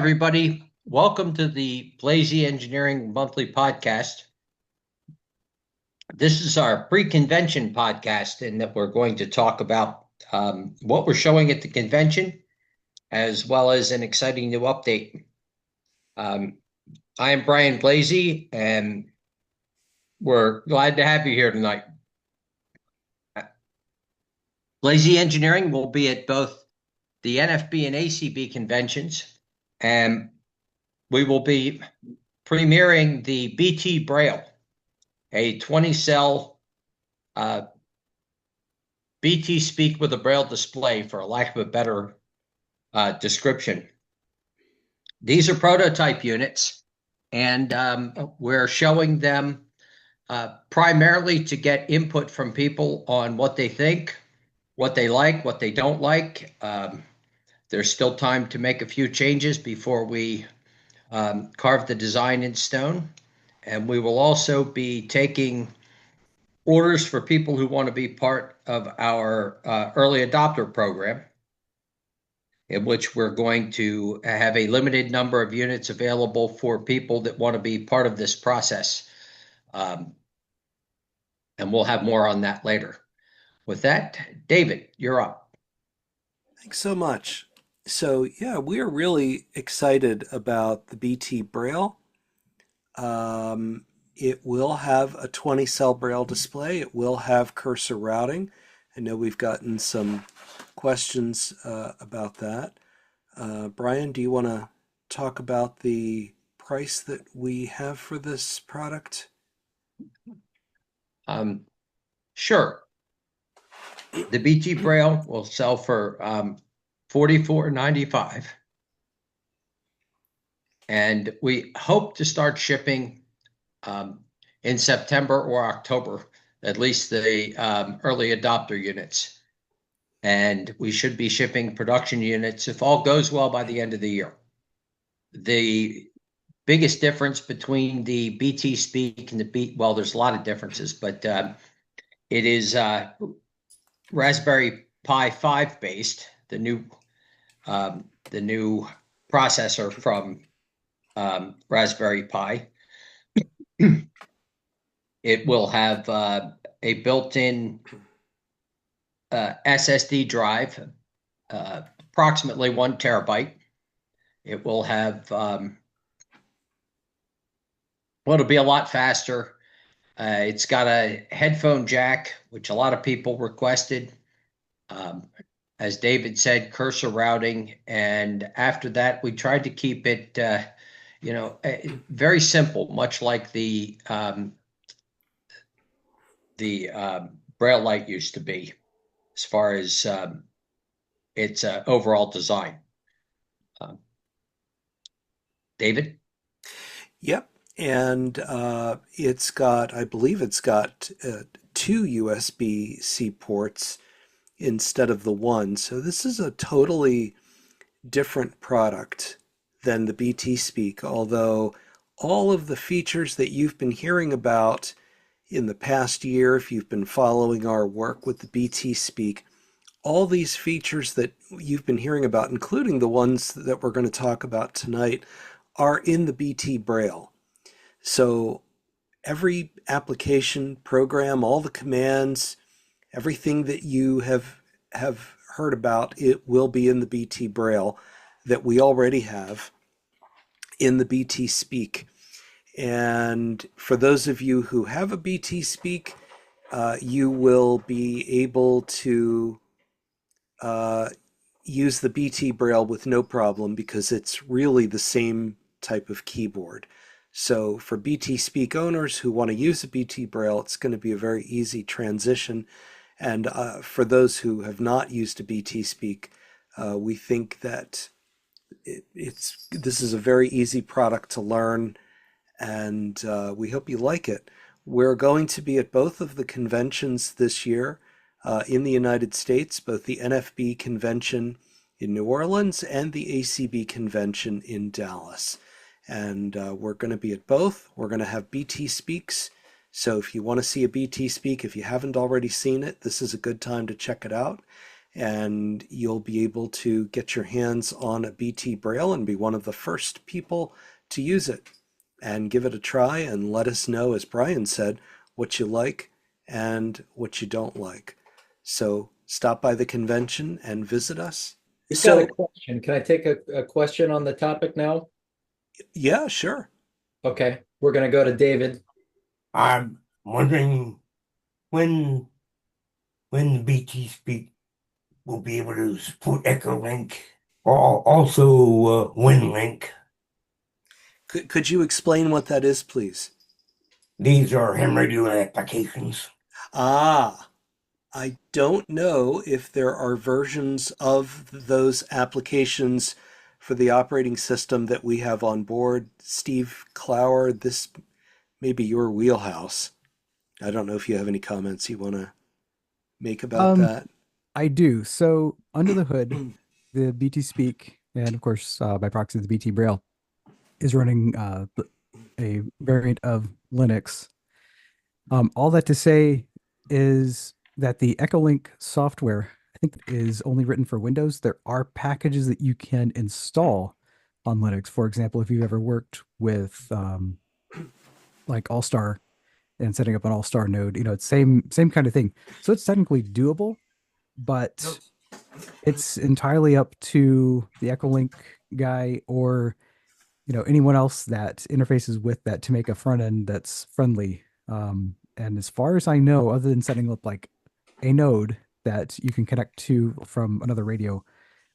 everybody. Welcome to the Blazie Engineering Monthly Podcast. This is our pre-convention podcast, in that we're going to talk about what we're showing at the convention, as well as an exciting new update. I am Brian Blazie, and we're glad to have you here tonight. Blazie Engineering will be at both the NFB and ACB conventions, and we will be premiering the BT Braille, a 20-cell BT Speak with a Braille display, for a lack of a better description. These are prototype units, and we're showing them primarily to get input from people on what they think, what they like, what they don't like. There's still time to make a few changes before we carve the design in stone. And we will also be taking orders for people who want to be part of our early adopter program, in which we're going to have a limited number of units available for people that want to be part of this process. And we'll have more on that later. With that, David, you're up. Thanks so much. So yeah, we are really excited about the BT Braille. It will have a 20-cell Braille display. It will have cursor routing. I know we've gotten some questions about that. Brian, do you want to talk about the price that we have for this product? Sure. The BT Braille will sell for $44.95, and we hope to start shipping in September or October, at least the early adopter units. And we should be shipping production units, if all goes well, by the end of the year. The biggest difference between the BT Speak and the well, there's a lot of differences, but it is Raspberry Pi 5 based, the new processor from Raspberry Pi. It will have a built-in SSD drive, approximately 1 terabyte. It will have, it'll be a lot faster. It's got a headphone jack, which a lot of people requested. As David said, cursor routing, and after that, we tried to keep it, very simple, much like the Braille Light used to be, as far as its overall design. David? Yep, and it's got, I believe it's got 2 USB-C ports instead of the 1. So this is a totally different product than the BT Speak, although all of the features that you've been hearing about in the past year, if you've been following our work with the BT Speak, all these features that you've been hearing about, including the ones that we're going to talk about tonight, are in the BT Braille. So every application program, all the commands, everything that you have heard about, it will be in the BT Braille that we already have in the BT Speak. And for those of you who have a BT Speak, you will be able to use the BT Braille with no problem, because it's really the same type of keyboard. So for BT Speak owners who want to use a BT Braille, it's going to be a very easy transition. And for those who have not used a BT Speak, we think that this is a very easy product to learn, and we hope you like it. We're going to be at both of the conventions this year in the United States, both the NFB convention in New Orleans and the ACB convention in Dallas. And we're going to be at both. We're going to have BT Speaks. So if you want to see a BT Speak, if you haven't already seen it, this is a good time to check it out. and you'll be able to get your hands on a BT Braille and be one of the first people to use it. And give it a try and let us know, as Brian said, what you like and what you don't like. So stop by the convention and visit us. We've got a So, question. Can I take a question on the topic now? yeah, sure. Okay, we're going to go to David. I'm wondering when when BT Speak will be able to support Echolink or also WinLink. Could you explain what that is, please? These are ham radio applications. Ah, I don't know if there are versions of those applications for the operating system that we have on board. Steve Clower, this may be your wheelhouse. I don't know if you have any comments you want to make about that. I do. So under the hood, the BT Speak and of course by proxy the BT Braille is running a variant of Linux. All that to say is that the Echolink software, I think, is only written for Windows. There are packages that you can install on Linux. For example, if you've ever worked with like All-Star and setting up an All-Star node, it's same kind of thing. So it's technically doable, but it's entirely up to the Echolink guy or anyone else that interfaces with that to make a front end that's friendly. And as far as I know, other than setting up like a node that you can connect to from another radio,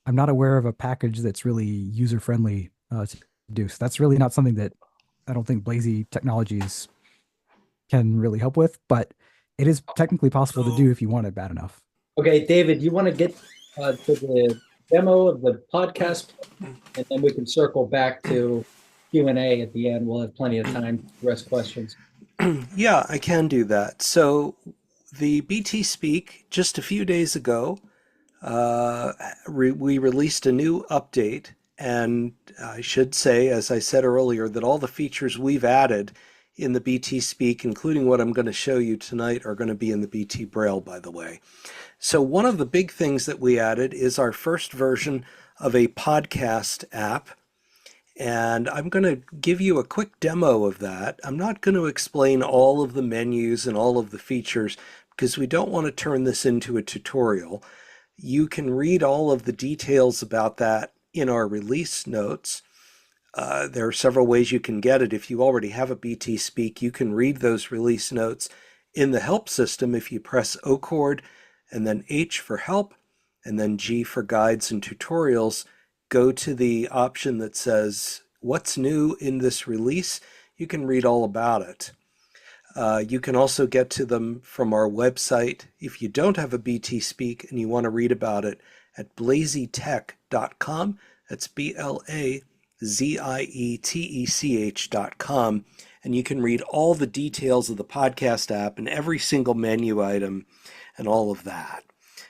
I'm not aware of a package that's really user friendly to do. So that's really not something that I don't think Blazie Technologies can really help with, but it is technically possible to do if you want it bad enough. Okay, David, you want to get to the demo of the podcast, and then we can circle back to Q&A at the end. We'll have plenty of time to address questions. Yeah, I can do that. So the BT Speak, just a few days ago, we released a new update, and I should say, as I said earlier, that all the features we've added in the BT Speak, including what I'm going to show you tonight, are going to be in the BT Braille, by the way. So one of the big things that we added is our first version of a podcast app. And I'm going to give you a quick demo of that. I'm not going to explain all of the menus and all of the features because we don't want to turn this into a tutorial. You can read all of the details about that in our release notes. There are several ways you can get it. If you already have a BT Speak, you can read those release notes in the help system if you press O chord and then H for help and then G for guides and tutorials. Go to the option that says what's new in this release. You can read all about it. You can also get to them from our website if you don't have a BT Speak and you want to read about it at blazietech.com. That's blazietech.com. And you can read all the details of the podcast app and every single menu item and all of that.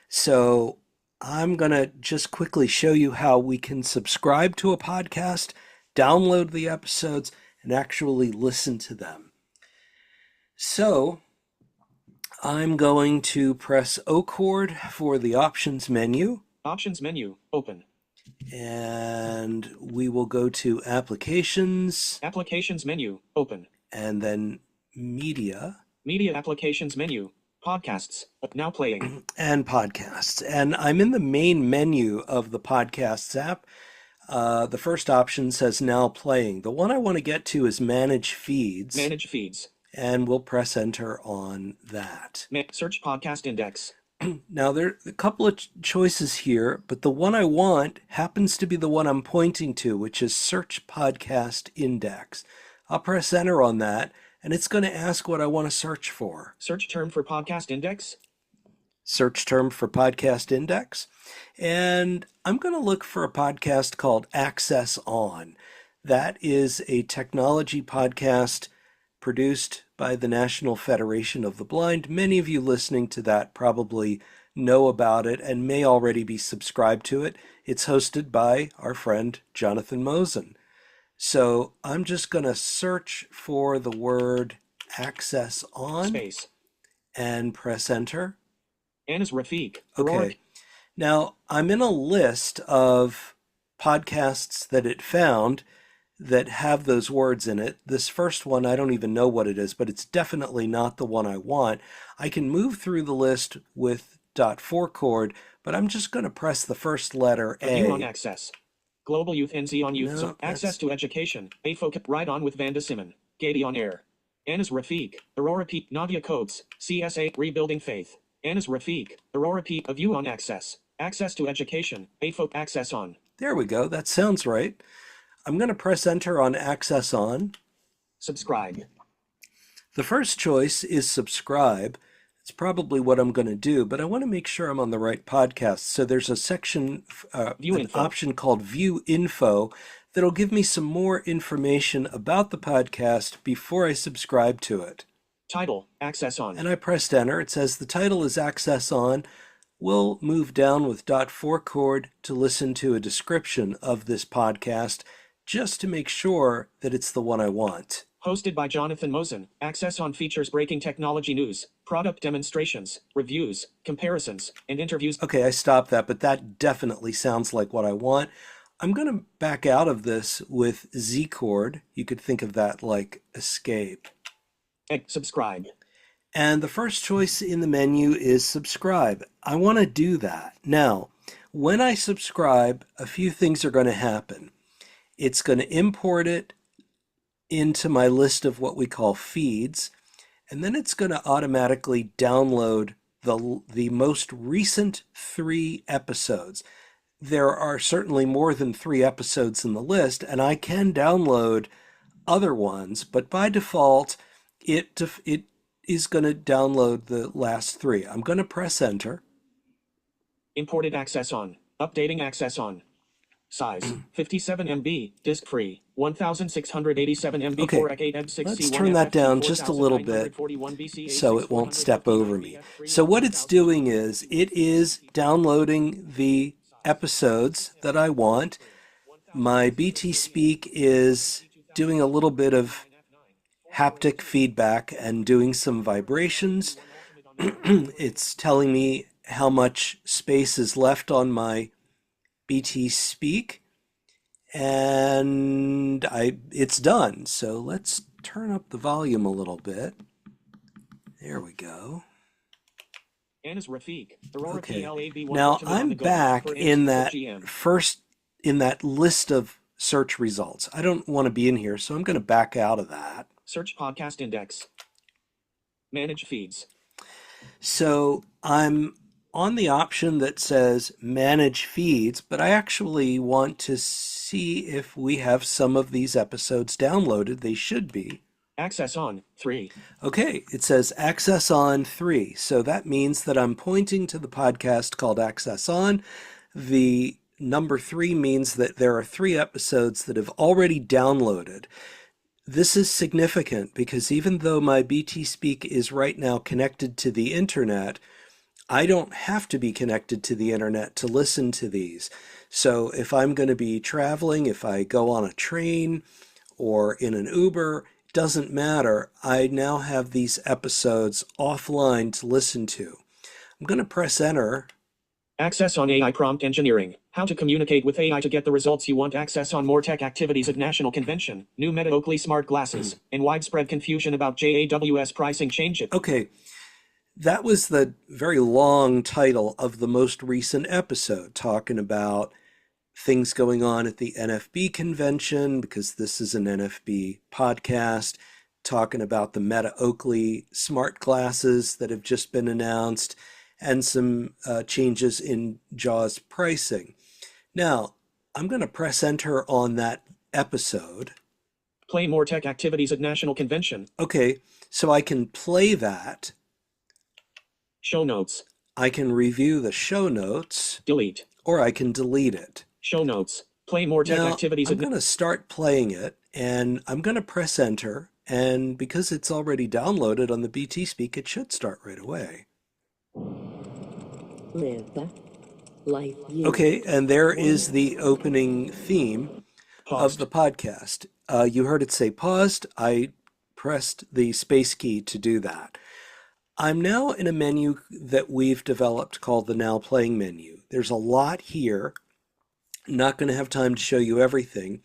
So I'm going to just quickly show you how we can subscribe to a podcast, download the episodes, and actually listen to them. So I'm going to press O chord for the options menu. Options menu, open. And we will go to applications. Applications menu, open. And then media. Media applications menu, podcasts, now playing. And podcasts. And I'm in the main menu of the podcasts app. The first option says now playing. The one I want to get to is manage feeds. Manage feeds. And we'll press enter on that. Search podcast index. Now, there are a couple of choices here, but the one I want happens to be the one I'm pointing to, which is search podcast index. I'll press enter on that, and it's going to ask what I want to search for. Search term for podcast index. Search term for podcast index. And I'm going to look for a podcast called Access On. That is a technology podcast produced by the National Federation of the Blind. Many of you listening to that probably know about it and may already be subscribed to it. It's hosted by our friend Jonathan Mosen. So I'm just going to search for the word Access On. Space. And press enter. Anas Rafiq. Okay. Now, I'm in a list of podcasts that it found that have those words in it. This first one, I don't even know what it is, but it's definitely not the one I want. I can move through the list with .4 chord, but I'm just going to press the first letter View on A. access. Global Youth NZ on Youth No, Zone. Access that's to education. A focus. Right on with Vanda Simon. Gady on air. Anas Rafiq. Aurora Peak. Nadia Coates. CSA. Rebuilding Faith. Anas Rafiq. Aurora Peak. A view on access. Access to education. A focus. Access on. there we go. That sounds right. I'm going to press enter on access on. Subscribe. The first choice is subscribe. It's probably what I'm going to do, but I want to make sure I'm on the right podcast. So there's a section, View an info. option called View Info that'll give me some more information about the podcast before I subscribe to it. Title. Access on. And I pressed enter. It says the title is Access On. We'll move down with .4 chord to listen to a description of this podcast just to make sure that it's the one I want. Hosted by Jonathan Mosen. Access on features breaking technology news, product demonstrations, reviews, comparisons, and interviews. Okay, I stopped that, but that definitely sounds like what I want. I'm going to back out of this with Z chord. You could think of that like escape. Subscribe. And the first choice in the menu is subscribe. I want to do that. Now, when I subscribe, a few things are going to happen. It's going to import it into my list of what we call feeds, and then it's going to automatically download the most recent 3 episodes. There are certainly more than 3 episodes in the list, and I can download other ones, but by default, it is going to download the last 3. I'm going to press enter. Imported access on. Updating access on. Size 57 MB. Disk free. 1687 MB. Okay, 4x8 EB6C1 let's turn that down just a little bit so it won't step over me. So what it's doing is it is downloading the episodes that I want. My BT Speak is doing a little bit of haptic feedback and doing some vibrations. It's telling me how much space is left on my BT Speak, and it's done. So let's turn up the volume a little bit. There we go. Anas Rafiq. Aurora Okay. PLAB1 Now ultimate on I'm the go back for in that GM. first in that list of search results. I don't want to be in here, so I'm going to back out of that. Search podcast index. Manage feeds. So I'm on the option that says manage feeds, but I actually want to see if we have some of these episodes downloaded. They should be. Access on 3. Okay, it says Access On 3. So that means that I'm pointing to the podcast called Access On. The number 3 means that there are 3 episodes that have already downloaded. This is significant because even though my BT Speak is right now connected to the internet, I don't have to be connected to the internet to listen to these. So if I'm going to be traveling, if I go on a train or in an Uber, it doesn't matter. I now have these episodes offline to listen to. I'm going to press enter. Access on AI prompt engineering. How to communicate with AI to get the results you want. Access on more tech activities at National Convention. New Meta Oakley smart glasses. And widespread confusion about JAWS pricing changes. Okay, that was the very long title of the most recent episode, talking about things going on at the NFB convention, because this is an NFB podcast, talking about the Meta Oakley smart glasses that have just been announced, and some changes in JAWS pricing. Now, I'm going to press enter on that episode. Play more tech activities at National Convention. Okay, so I can play that. Show notes. I can review the show notes. Delete. Or I can delete it. Show notes. Play more tech Now, activities I'm at going to start playing it, and I'm going to press enter, and because it's already downloaded on the BT Speak, it should start right away. Live life you. Okay, and there is the opening theme of the podcast. You heard it say paused. I pressed the space key to do that. I'm now in a menu that we've developed called the Now Playing menu. There's a lot here. I'm not going to have time to show you everything,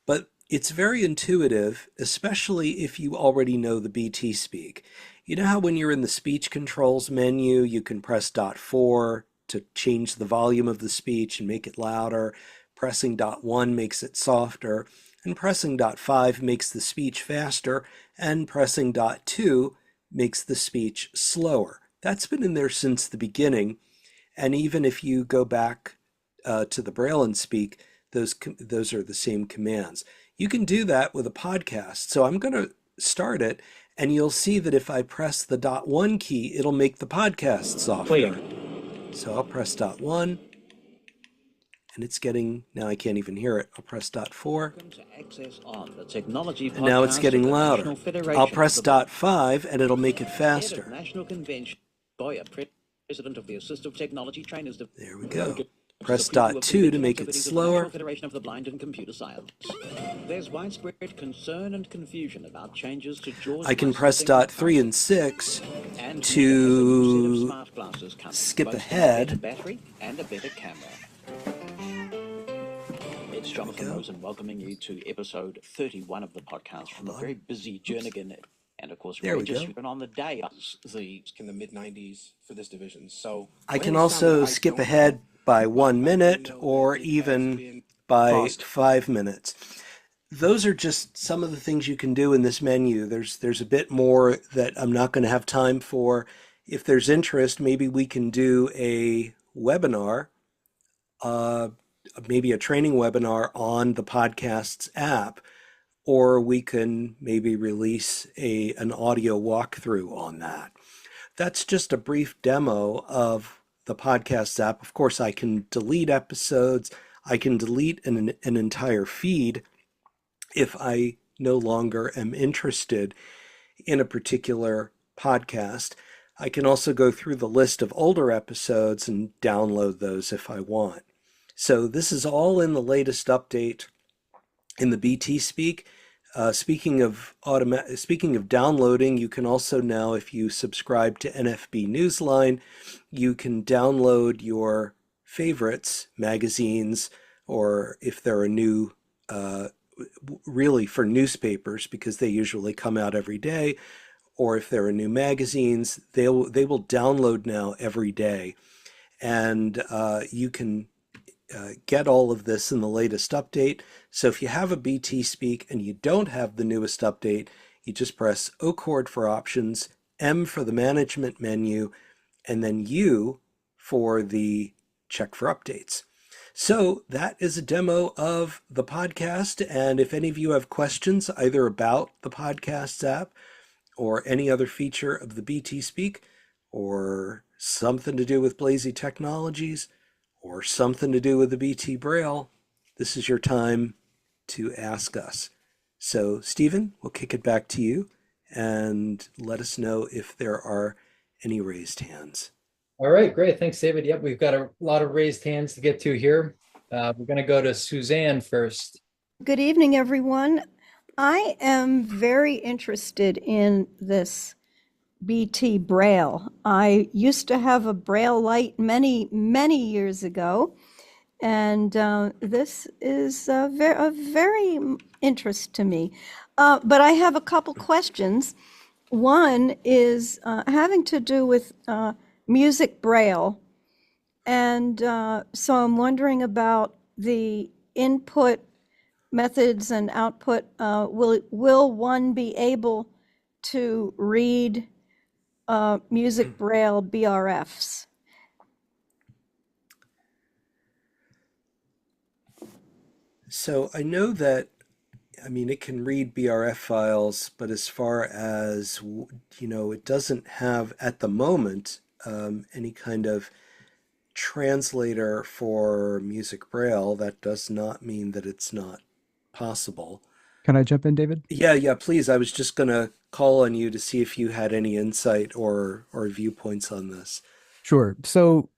but it's very intuitive, especially if you already know the BT Speak. You know how when you're in the speech controls menu, you can press dot 4 to change the volume of the speech and make it louder. Pressing dot 1 makes it softer, and pressing dot 5 makes the speech faster, and pressing dot 2 makes the speech slower. That's been in there since the beginning, and even if you go back to the Braille and Speak, those are the same commands. You can do that with a podcast. So I'm going to start it, and you'll see that if I press the dot 1 key, it'll make the podcast softer. Playing. So I'll press dot 1, and it's getting, now I can't even hear it. I'll press dot 4, and now it's getting louder. I'll press dot 5, and it'll make it faster. There we go. Press dot 2 to make it slower. Federation of the Blind and Computer Science. There's widespread concern and confusion about changes to JAWS. I can press dot 3 and 6 to skip ahead. Battery and a better camera. It's Jonathan Rosen welcoming you to episode 31 of the podcast from a very busy Jernigan. And of course, there we Regis, go. you've been on the day. In the mid 90s for this division. So I can also skip ahead by 1 minute or even by 5 minutes. Those are just some of the things you can do in this menu. There's a bit more that I'm not going to have time for. If there's interest, maybe we can do a webinar, maybe a training webinar on the podcasts app, or we can maybe release an audio walkthrough on that. That's just a brief demo of the podcast app. Of course, I can delete episodes. I can delete an entire feed if I no longer am interested in a particular podcast. I can also go through the list of older episodes and download those if I want. So this is all in the latest update in the BT Speak. Speaking of downloading, you can also now, if you subscribe to NFB Newsline, you can download your favorites, magazines, or if there are new, really for newspapers, because they usually come out every day, or if there are new magazines, they will download now every day. And you can get all of this in the latest update. So if you have a BT Speak and you don't have the newest update, you just press O chord for options, M for the management menu, and then U for the check for updates. So that is a demo of the podcast. And if any of you have questions either about the podcasts app or any other feature of the BT Speak, or something to do with Blazie Technologies, or something to do with the BT Braille, this is your time to ask us. So, Stephen, we'll kick it back to you and let us know if there are any raised hands. All right, great. Thanks, David. Yep, we've got a lot of raised hands to get to here. We're going to go to Suzanne first. Good evening, everyone. I am very interested in this BT Braille. I used to have a Braille light many, many years ago, and this is of very interest to me. But I have a couple questions. One is having to do with music Braille, and so I'm wondering about the input methods and output. Will one be able to read music Braille BRFs? So I know that, it can read BRF files, but as far as, it doesn't have at the moment any kind of translator for music Braille. That does not mean that it's not possible. Can I jump in, David? Yeah, please. I was just going to call on you to see if you had any insight or viewpoints on this. Sure. So,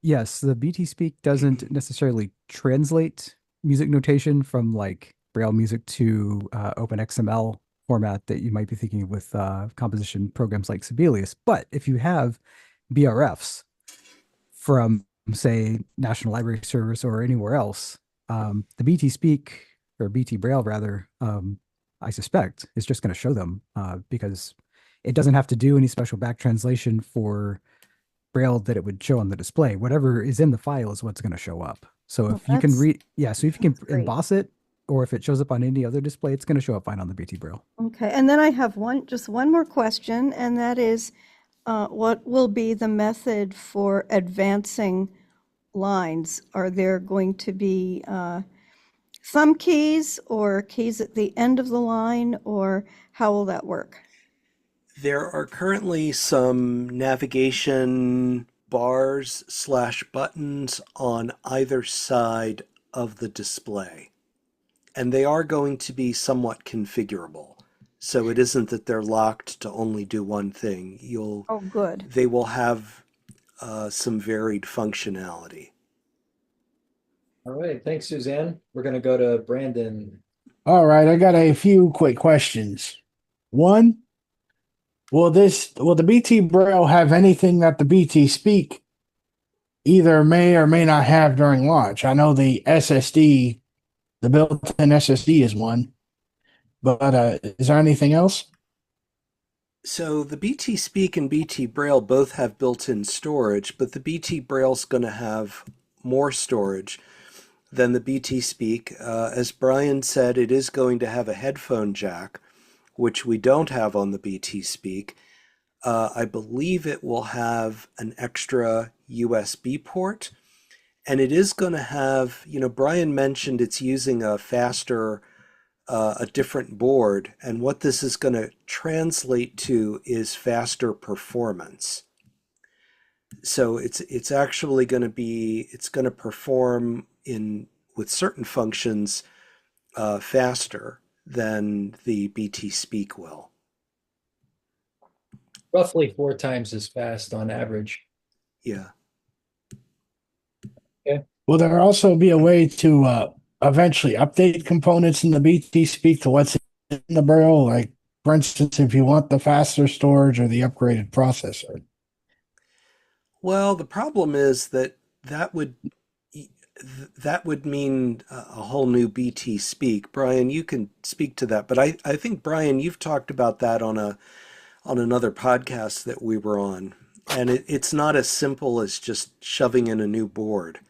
yes, the BT Speak doesn't necessarily translate music notation from like Braille music to OpenXML format that you might be thinking of with composition programs like Sibelius. But if you have BRFs from, say, National Library Service or anywhere else, the BT Speak or BT Braille, rather, I suspect, is just going to show them because it doesn't have to do any special back translation for Braille that it would show on the display. Whatever is in the file is what's going to show up. So if you can read, so if you can great. emboss it, or if it shows up on any other display, it's going to show up fine on the BT Braille. Okay, and then I have just one more question, and that is, what will be the method for advancing lines? Are there going to be thumb keys or keys at the end of the line, or how will that work? There are currently some navigation bars/buttons on either side of the display, and they are going to be somewhat configurable. So it isn't that they're locked to only do one thing. Oh, good. They will have some varied functionality. All right, thanks, Suzanne. We're going to go to Brandon. All right, I got a few quick questions. One, will the BT Braille have anything that the BT Speak either may or may not have during launch? I know the SSD, the built-in SSD is one, but is there anything else? So the BT Speak and BT Braille both have built-in storage, but the BT Braille's going to have more storage than the BT Speak. As Brian said, it is going to have a headphone jack, which we don't have on the BT Speak. I believe it will have an extra USB port, and it is going to have, Brian mentioned it's using a different board, and what this is going to translate to is faster performance. So it's actually going to perform with certain functions faster than the BT Speak will. Roughly 4 times as fast on average. Yeah. Okay. Will there also be a way to eventually update components in the BT Speak to what's in the Braille? Like, for instance, if you want the faster storage or the upgraded processor. Well, the problem is that would mean a whole new BT Speak. Brian, you can speak to that, but I think, Brian, you've talked about that on another podcast that we were on, and it's not as simple as just shoving in a new board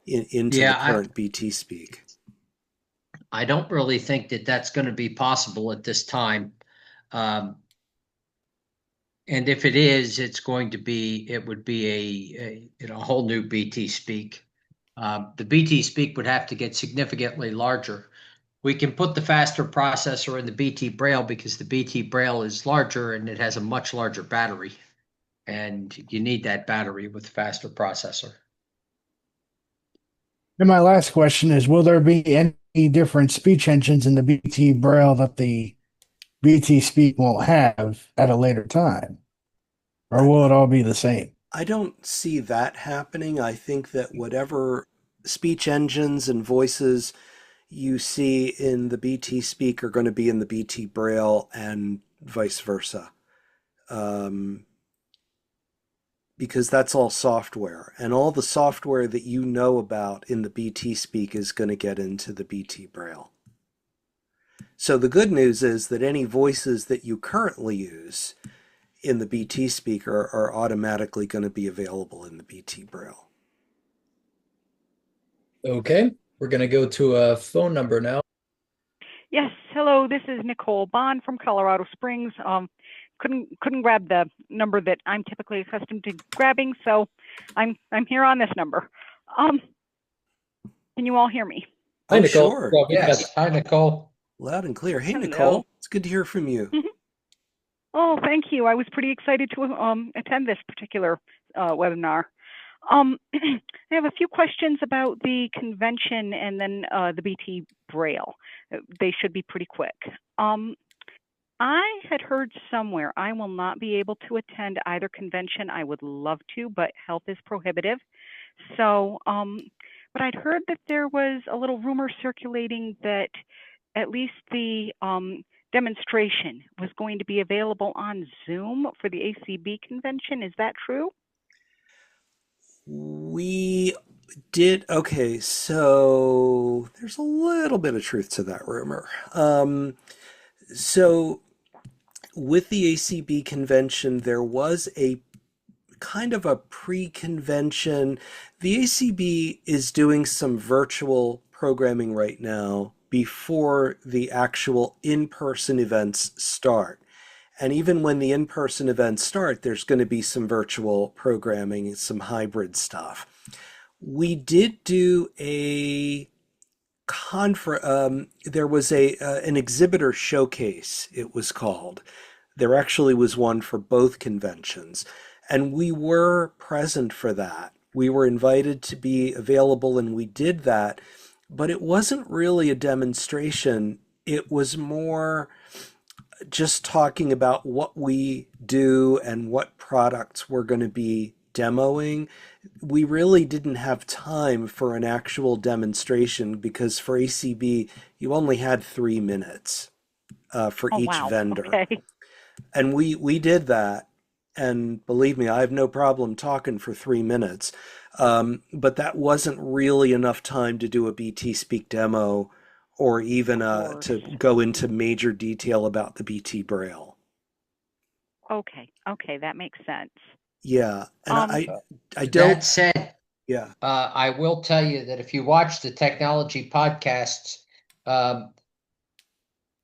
into the current BT Speak. I don't really think that that's going to be possible at this time. And if it is, it would be a whole new BT Speak. The BT Speak would have to get significantly larger. We can put the faster processor in the BT Braille because the BT Braille is larger and it has a much larger battery. And you need that battery with faster processor. And my last question is, will there be any different speech engines in the BT Braille that the BT Speak won't have at a later time? Or will it all be the same? I don't see that happening. I think that whatever speech engines and voices you see in the BT Speak are going to be in the BT Braille and vice versa. Because that's all software, and all the software that you know about in the BT Speak is going to get into the BT Braille. So the good news is that any voices that you currently use in the BT Speak are automatically going to be available in the BT Braille. Okay, we're going to go to a phone number now. Yes, hello, this is Nicole Bond from Colorado Springs. Couldn't grab the number that I'm typically accustomed to grabbing, so I'm here on this number. Can you all hear me? Hi, Nicole. Sure. Yes. Hi, Nicole. Loud and clear. Hey, Hello. Nicole. It's good to hear from you. Oh, thank you. I was pretty excited to attend this particular webinar. I have a few questions about the convention and then the BT Braille. They should be pretty quick. I had heard somewhere I will not be able to attend either convention. I would love to, but health is prohibitive. So, but I'd heard that there was a little rumor circulating that at least the demonstration was going to be available on Zoom for the ACB convention. Is that true? We did. Okay, so there's a little bit of truth to that rumor. So with the ACB convention, there was a kind of a pre-convention. The ACB is doing some virtual programming right now before the actual in-person events start. And even when the in-person events start, there's going to be some virtual programming, some hybrid stuff. We did do a there was an exhibitor showcase, it was called. There actually was one for both conventions, and we were present for that. We were invited to be available, and we did that, but it wasn't really a demonstration. It was more just talking about what we do and what products we're going to be demoing. We really didn't have time for an actual demonstration because for ACB, you only had 3 minutes for Oh, each wow. vendor. Okay. And we did that. And believe me, I have no problem talking for 3 minutes. But that wasn't really enough time to do a BT Speak demo or even to go into major detail about the BT Braille. Okay. Okay, that makes sense. Yeah, and I don't. That said, Yeah. I will tell you that if you watch the technology podcasts,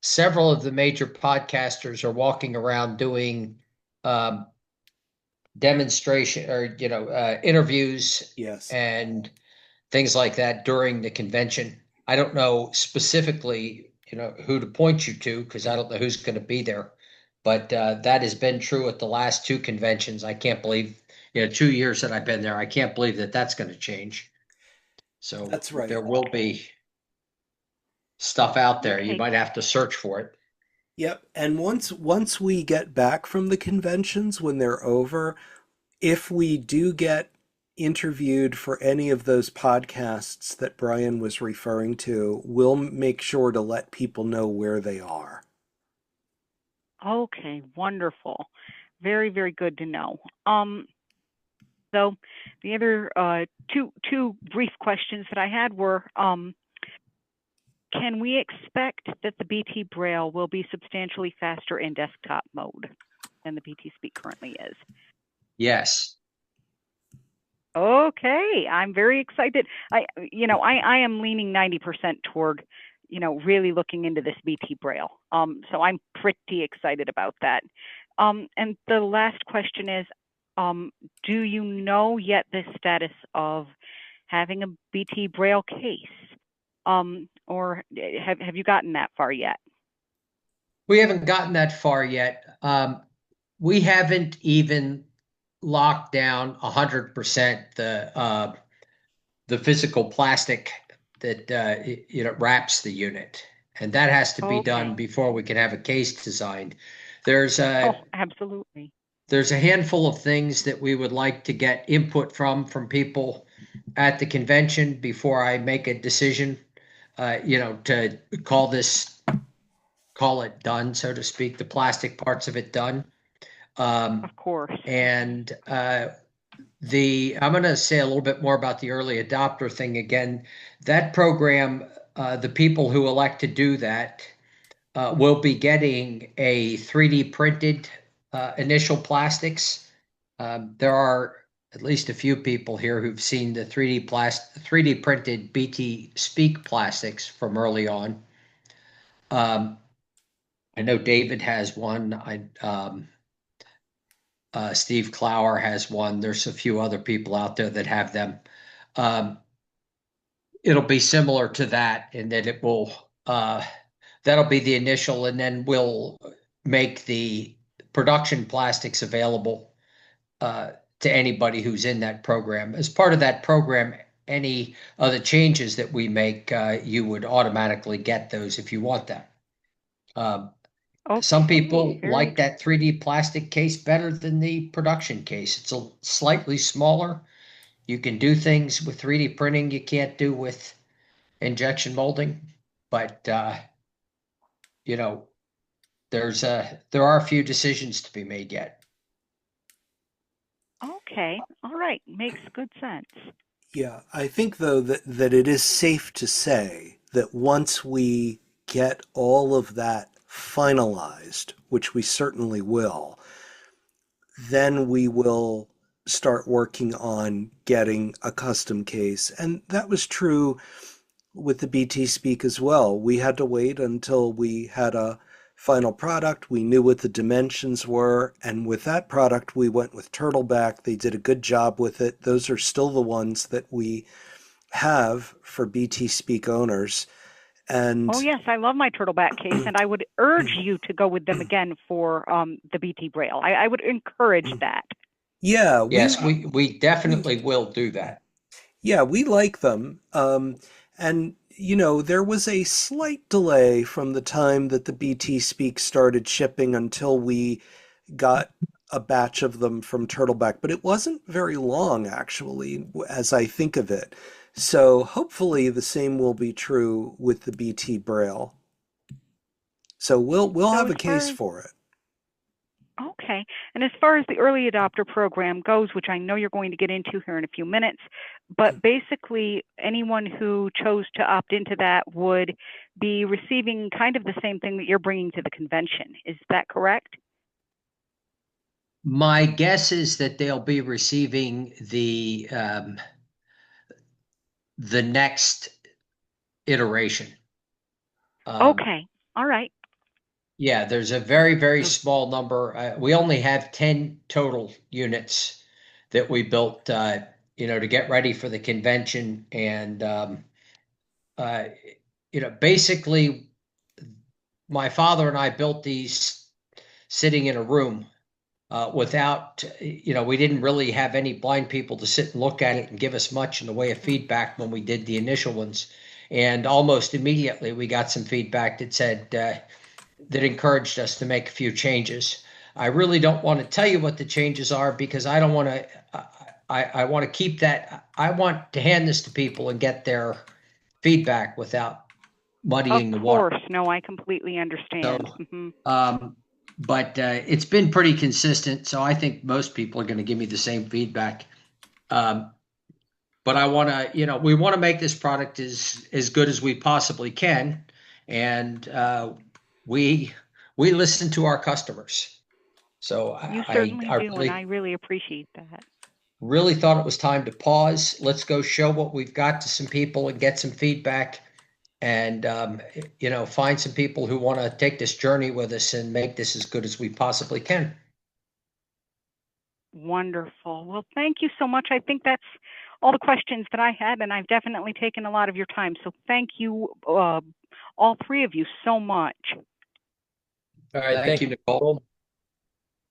several of the major podcasters are walking around doing demonstration or interviews Yes. and things like that during the convention. I don't know specifically, who to point you to because I don't know who's going to be there, but that has been true at the last 2 conventions. I can't believe, 2 years that I've been there. I can't believe that that's going to change. So That's right. there will be stuff out there. You Okay. might have to search for it. Yep. And once we get back from the conventions, when they're over, if we do get interviewed for any of those podcasts that Brian was referring to, we'll make sure to let people know where they are. Okay, wonderful. Very, very good to know. So the other two brief questions that I had were, can we expect that the BT Braille will be substantially faster in desktop mode than the BT Speak currently is? Yes. Okay, I'm very excited. I am leaning 90% toward, really looking into this BT Braille. So I'm pretty excited about that. And the last question is, do you know yet the status of having a BT Braille case? Or have you gotten that far yet? We haven't gotten that far yet. We haven't even locked down 100% the physical plastic that wraps the unit, and that has to be done before we can have a case designed. There's absolutely. There's a handful of things that we would like to get input from people at the convention before I make a decision. To call it done, so to speak, the plastic parts of it done. Of course. And I'm going to say a little bit more about the early adopter thing again. That program, the people who elect to do that will be getting a 3D printed initial plastics. There are at least a few people here who've seen the 3D printed BT Speak plastics from early on. I know David has one. Steve Clower has one. There's a few other people out there that have them. It'll be similar to that in that it will, that'll be the initial, and then we'll make the production plastics available to anybody who's in that program. As part of that program, any other changes that we make, you would automatically get those if you want that. Some people like that 3D plastic case better than the production case. It's a slightly smaller. You can do things with 3D printing you can't do with injection molding, but there are a few decisions to be made yet. Okay. All right. Makes good sense. Yeah, I think though that it is safe to say that once we get all of that finalized, which we certainly will, then we will start working on getting a custom case. And that was true with the BT Speak as well. We had to wait until we had a final product. We knew what the dimensions were. And with that product, we went with Turtleback. They did a good job with it. Those are still the ones that we have for BT Speak owners. And Oh yes, I love my Turtleback case, and I would urge you to go with them again for the BT Braille. I would encourage that. yeah, Yes, we definitely will do that. Yeah, we like them. And, you know, there was a slight delay from the time that the BT Speak started shipping until we got a batch of them from Turtleback, but it wasn't very long, actually, as I think of it. So hopefully the same will be true with the BT Braille. So we'll have a case for it. Okay. And as far as the early adopter program goes, which I know you're going to get into here in a few minutes, but basically anyone who chose to opt into that would be receiving kind of the same thing that you're bringing to the convention. Is that correct? My guess is that they'll be receiving the next iteration. Okay. All right. Yeah, there's a very, very small number. We only have 10 total units that we built, to get ready for the convention. And, basically, my father and I built these sitting in a room without, we didn't really have any blind people to sit and look at it and give us much in the way of feedback when we did the initial ones. And almost immediately we got some feedback that said, that encouraged us to make a few changes. I really don't want to tell you what the changes are because I don't want to, I want to keep that. I want to hand this to people and get their feedback without muddying the water. Of course. No, I completely understand. So, but it's been pretty consistent. So I think most people are going to give me the same feedback. But I want to, we want to make this product as good as we possibly can. And we listen to our customers. So you certainly do, and I really appreciate that. Really thought it was time to pause. Let's go show what we've got to some people and get some feedback, and find some people who want to take this journey with us and make this as good as we possibly can. Wonderful. Well, thank you so much. I think that's all the questions that I had, and I've definitely taken a lot of your time. So thank you, all three of you, so much. All right, thank you, Nicole.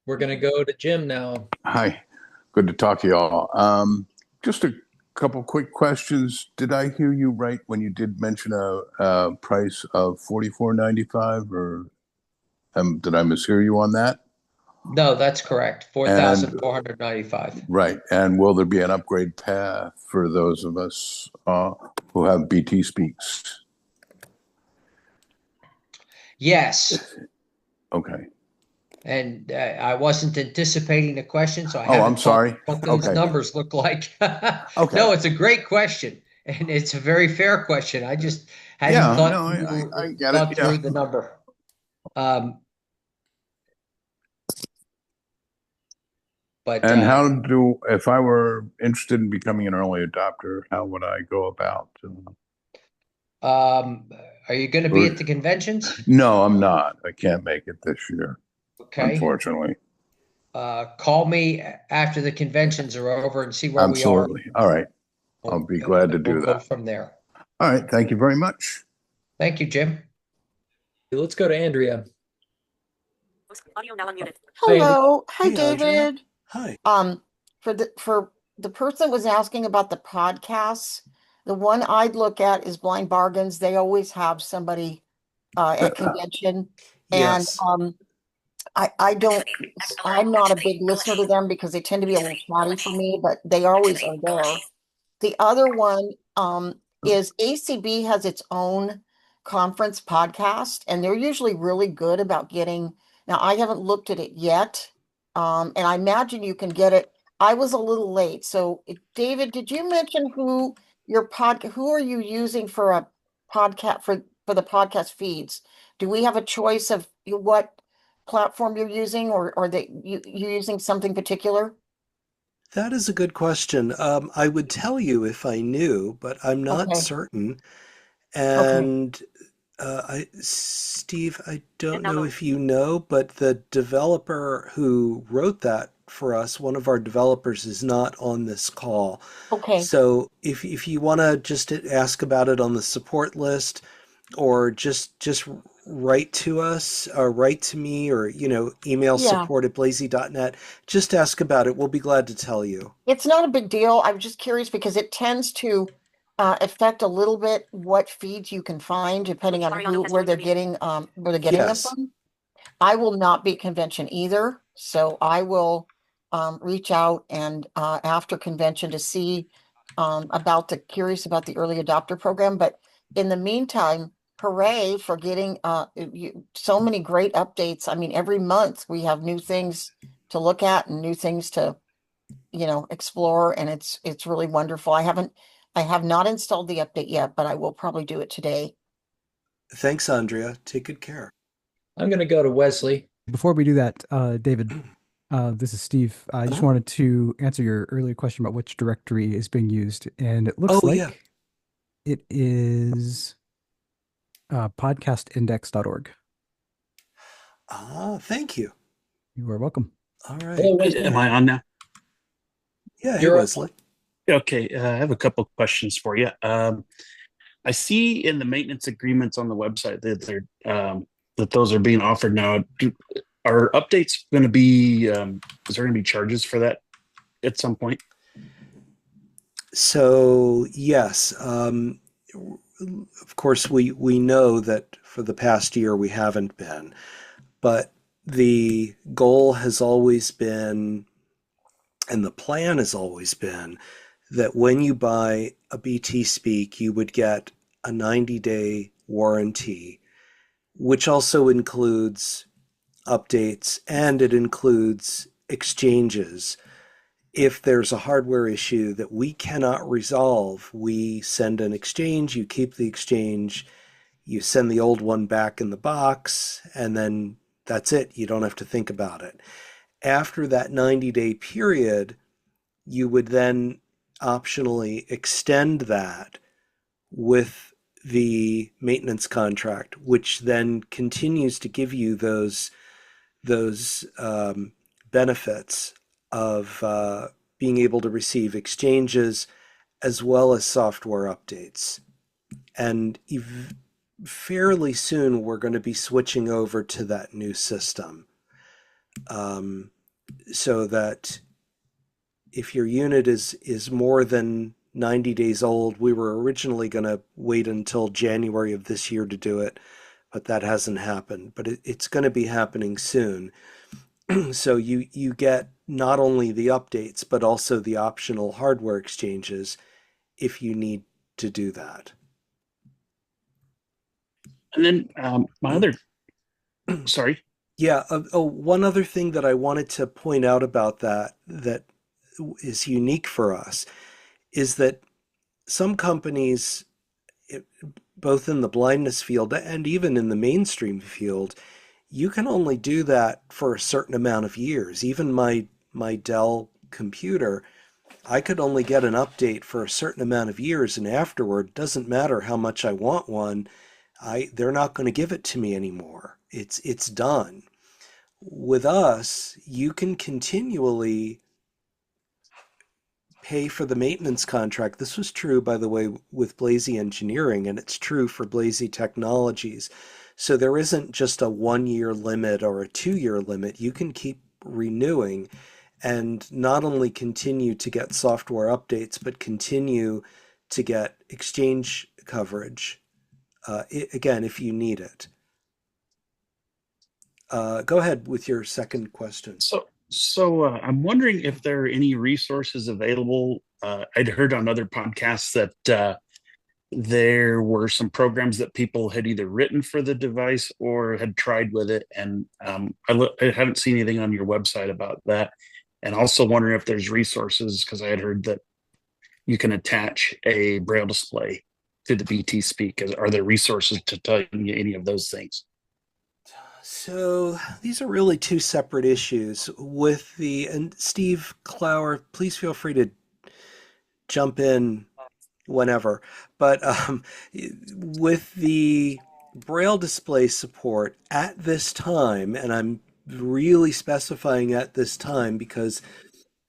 We're going to go to Jim now. Hi, good to talk to you all. Just a couple quick questions. Did I hear you right when you did mention a price of $44.95, or did I mishear you on that? No, that's correct. $4,495. Right. And will there be an upgrade path for those of us who have BT Speaks? Yes. Okay. And I wasn't anticipating the question, so I haven't I'm sorry. What those numbers look like. Okay. No, it's a great question, and it's a very fair question. I just hadn't thought through the number. But if I were interested in becoming an early adopter, how would I go about? Are you going to be at the conventions? No, I'm not. I can't make it this year. Okay. Unfortunately. Call me after the conventions are over and see where we are. Absolutely. All right. I'll be glad to do that. Go from there. All right. Thank you very much. Thank you, Jim. Let's go to Andrea. Audio now unmuted. Hello. Hi, David. Hi. For the person that was asking about the podcasts, the one I'd look at is Blind Bargains. They always have somebody at convention. Yes. And I'm not a big listener to them because they tend to be a little chatty for me, but they always are there. The other one is ACB has its own conference podcast, and they're usually really good about getting. Now, I haven't looked at it yet, and I imagine you can get it. I was a little late, so David, did you mention who who are you using for a podcast for the podcast feeds? Do we have a choice of what platform you're using, or that you're using something particular? That is a good question. I would tell you if I knew, but I'm not Okay. certain. Okay. And Steve, I don't know if you know, but the developer who wrote that for us, one of our developers, is not on this call. Okay. So if you want to just ask about it on the support list, or just write to us, or write to me, or email Yeah. support@blazie.net. Just ask about it. We'll be glad to tell you. It's not a big deal. I'm just curious because it tends to affect a little bit what feeds you can find depending on where they're getting them Yes. from. I will not be at convention either, so I will reach out and after convention to see curious about the early adopter program. But in the meantime, hooray for getting so many great updates. I mean, every month we have new things to look at and new things to explore, and it's really wonderful. I have not installed the update yet, but I will probably do it today. Thanks, Andrea. Take good care. I'm going to go to Wesley. Before we do that, David, this is Steve. I just wanted to answer your earlier question about which directory is being used, and it looks like it is podcastindex.org. Thank you. You are welcome. All right. Hello, Wesley. Am I on now? Yeah, hey, You're up. Wesley. Okay, I have a couple of questions for you. I see in the maintenance agreements on the website that that those are being offered now. Are updates going to be? Is there going to be charges for that at some point? So yes, of course we know that for the past year we haven't been, but the goal has always been, and the plan has always been, that when you buy a BT Speak, you would get a 90-day warranty, which also includes updates, and it includes exchanges. If there's a hardware issue that we cannot resolve, we send an exchange, you keep the exchange, you send the old one back in the box, and then that's it. You don't have to think about it. After that 90-day period, you would then optionally extend that with the maintenance contract, which then continues to give you those benefits of being able to receive exchanges as well as software updates. And fairly soon we're going to be switching over to that new system, so that if your unit is more than 90 days old, we were originally going to wait until January of this year to do it, but that hasn't happened. But it's going to be happening soon. So you get not only the updates, but also the optional hardware exchanges if you need to do that. And then my other, sorry. Yeah. One other thing that I wanted to point out about that is unique for us is that some companies, both in the blindness field and even in the mainstream field, you can only do that for a certain amount of years. Even my Dell computer, I could only get an update for a certain amount of years, and afterward, doesn't matter how much I want one, they're not going to give it to me anymore. It's done. With us, you can continually pay for the maintenance contract. This was true, by the way, with Blazie Engineering, and it's true for Blazie Technologies. So there isn't just a 1-year limit or a 2-year limit. You can keep renewing and not only continue to get software updates, but continue to get exchange coverage, again, if you need it. Go ahead with your second question. So I'm wondering if there are any resources available. I'd heard on other podcasts that there were some programs that people had either written for the device or had tried with it. And I haven't seen anything on your website about that. And also wondering if there's resources, because I had heard that you can attach a Braille display to the BT Speak. Are there resources to tell you any of those things? So these are really two separate issues. And Steve Clower, please feel free to jump in whenever. But with the Braille display support at this time, and I'm really specifying at this time because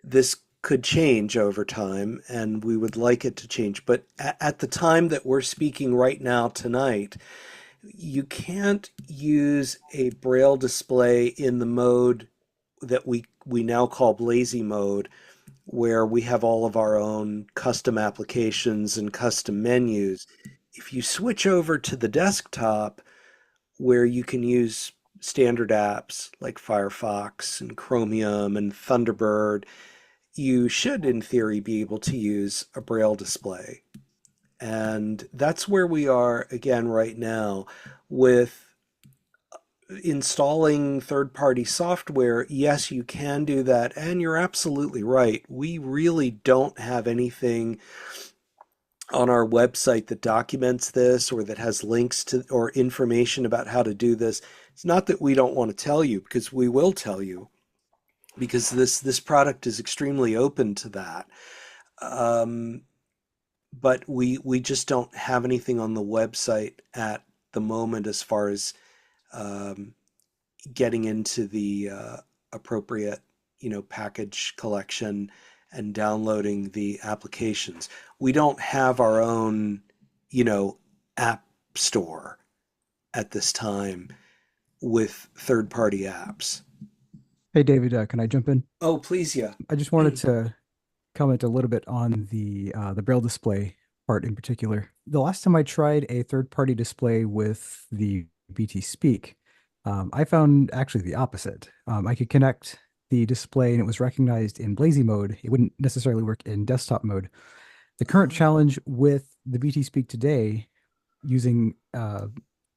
this could change over time and we would like it to change. But at the time that we're speaking right now tonight, you can't use a Braille display in the mode that we now call Blazie mode, where we have all of our own custom applications and custom menus. If you switch over to the desktop, where you can use standard apps like Firefox and Chromium and Thunderbird, you should, in theory, be able to use a Braille display. And that's where we are again right now with installing third-party software. Yes, you can do that. And you're absolutely right. We really don't have anything on our website that documents this or that has links to or information about how to do this. It's not that we don't want to tell you, because we will tell you, because this product is extremely open to that. But we just don't have anything on the website at the moment as far as getting into the appropriate, package collection and downloading the applications. We don't have our own, app store at this time with third-party apps. Hey, David, can I jump in? Oh, please, yeah. I just wanted to comment a little bit on the Braille display part in particular. The last time I tried a third-party display with the BT Speak, I found actually the opposite. I could connect the display and it was recognized in Blazie mode. It wouldn't necessarily work in desktop mode. The current challenge with the BT Speak today using a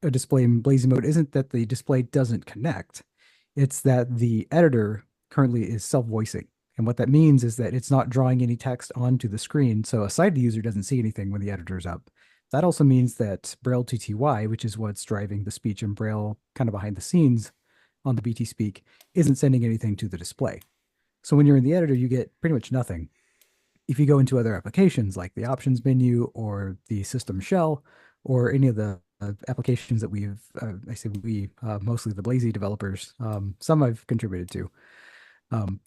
display in Blazie mode isn't that the display doesn't connect. It's that the editor currently is self-voicing. And what that means is that it's not drawing any text onto the screen, so a sighted user doesn't see anything when the editor is up. That also means that Braille TTY, which is what's driving the speech in Braille kind of behind the scenes on the BT Speak, isn't sending anything to the display. So when you're in the editor, you get pretty much nothing. If you go into other applications like the options menu or the system shell or any of the applications that we've, I say we, mostly the Blazie developers, some I've contributed to,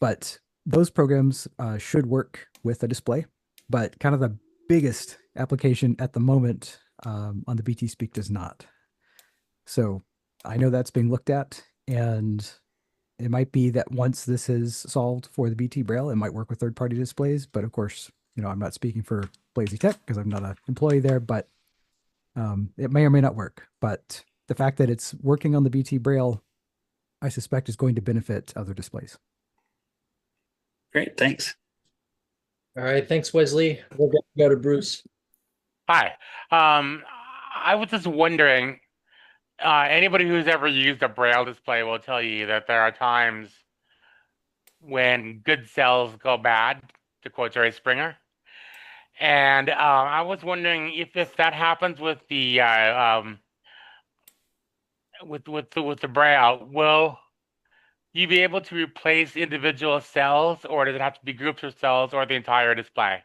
but those programs should work with a display, but kind of the biggest application at the moment on the BT Speak does not. So I know that's being looked at, and it might be that once this is solved for the BT Braille, it might work with third-party displays. But of course, I'm not speaking for Blazie Tech because I'm not an employee there, but it may or may not work. But the fact that it's working on the BT Braille, I suspect, is going to benefit other displays. Great, thanks. All right, thanks, Wesley. We'll go to Bruce. Hi. I was just wondering, anybody who's ever used a Braille display will tell you that there are times when good cells go bad, to quote Jerry Springer. And I was wondering if that happens with the with the Braille, will you be able to replace individual cells, or does it have to be groups of cells or the entire display?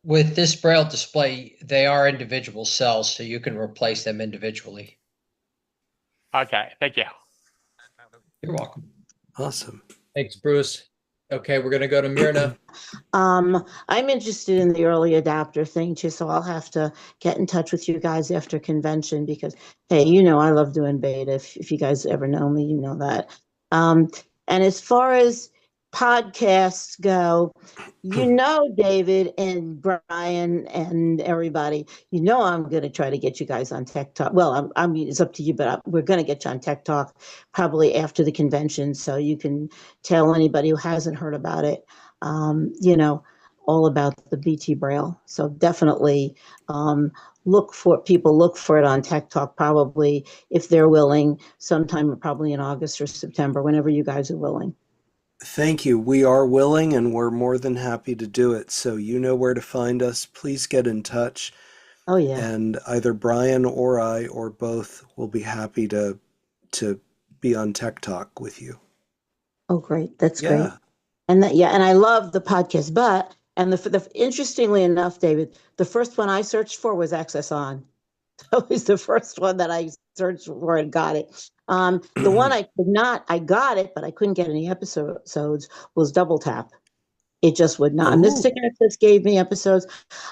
With this Braille display, they are individual cells, so you can replace them individually. Okay, thank you. You're welcome. Awesome. Thanks, Bruce. Okay, we're going to go to Myrna. I'm interested in the early adopter thing too, so I'll have to get in touch with you guys after convention because, hey, I love doing beta. If you guys ever know me, you know that. And as far as podcasts go, David and Brian and everybody, I'm going to try to get you guys on Tech Talk. Well, it's up to you, but we're going to get you on Tech Talk probably after the convention, so you can tell anybody who hasn't heard about it. all about the BT Braille. So definitely look for it on Tech Talk, probably if they're willing, sometime probably in August or September, whenever you guys are willing. Thank you. We are willing and we're more than happy to do it. So you know where to find us. Please get in touch. Oh yeah. And either Brian or I or both will be happy to be on Tech Talk with you. Oh, great. That's great. Yeah. And and I love the podcast, and the interestingly enough, David, the first one I searched for was Access On. That was the first one that I searched for and got it. The one I got it, but I couldn't get any episodes, was Double Tap. It just would not. Oh. Mystic Access gave me episodes.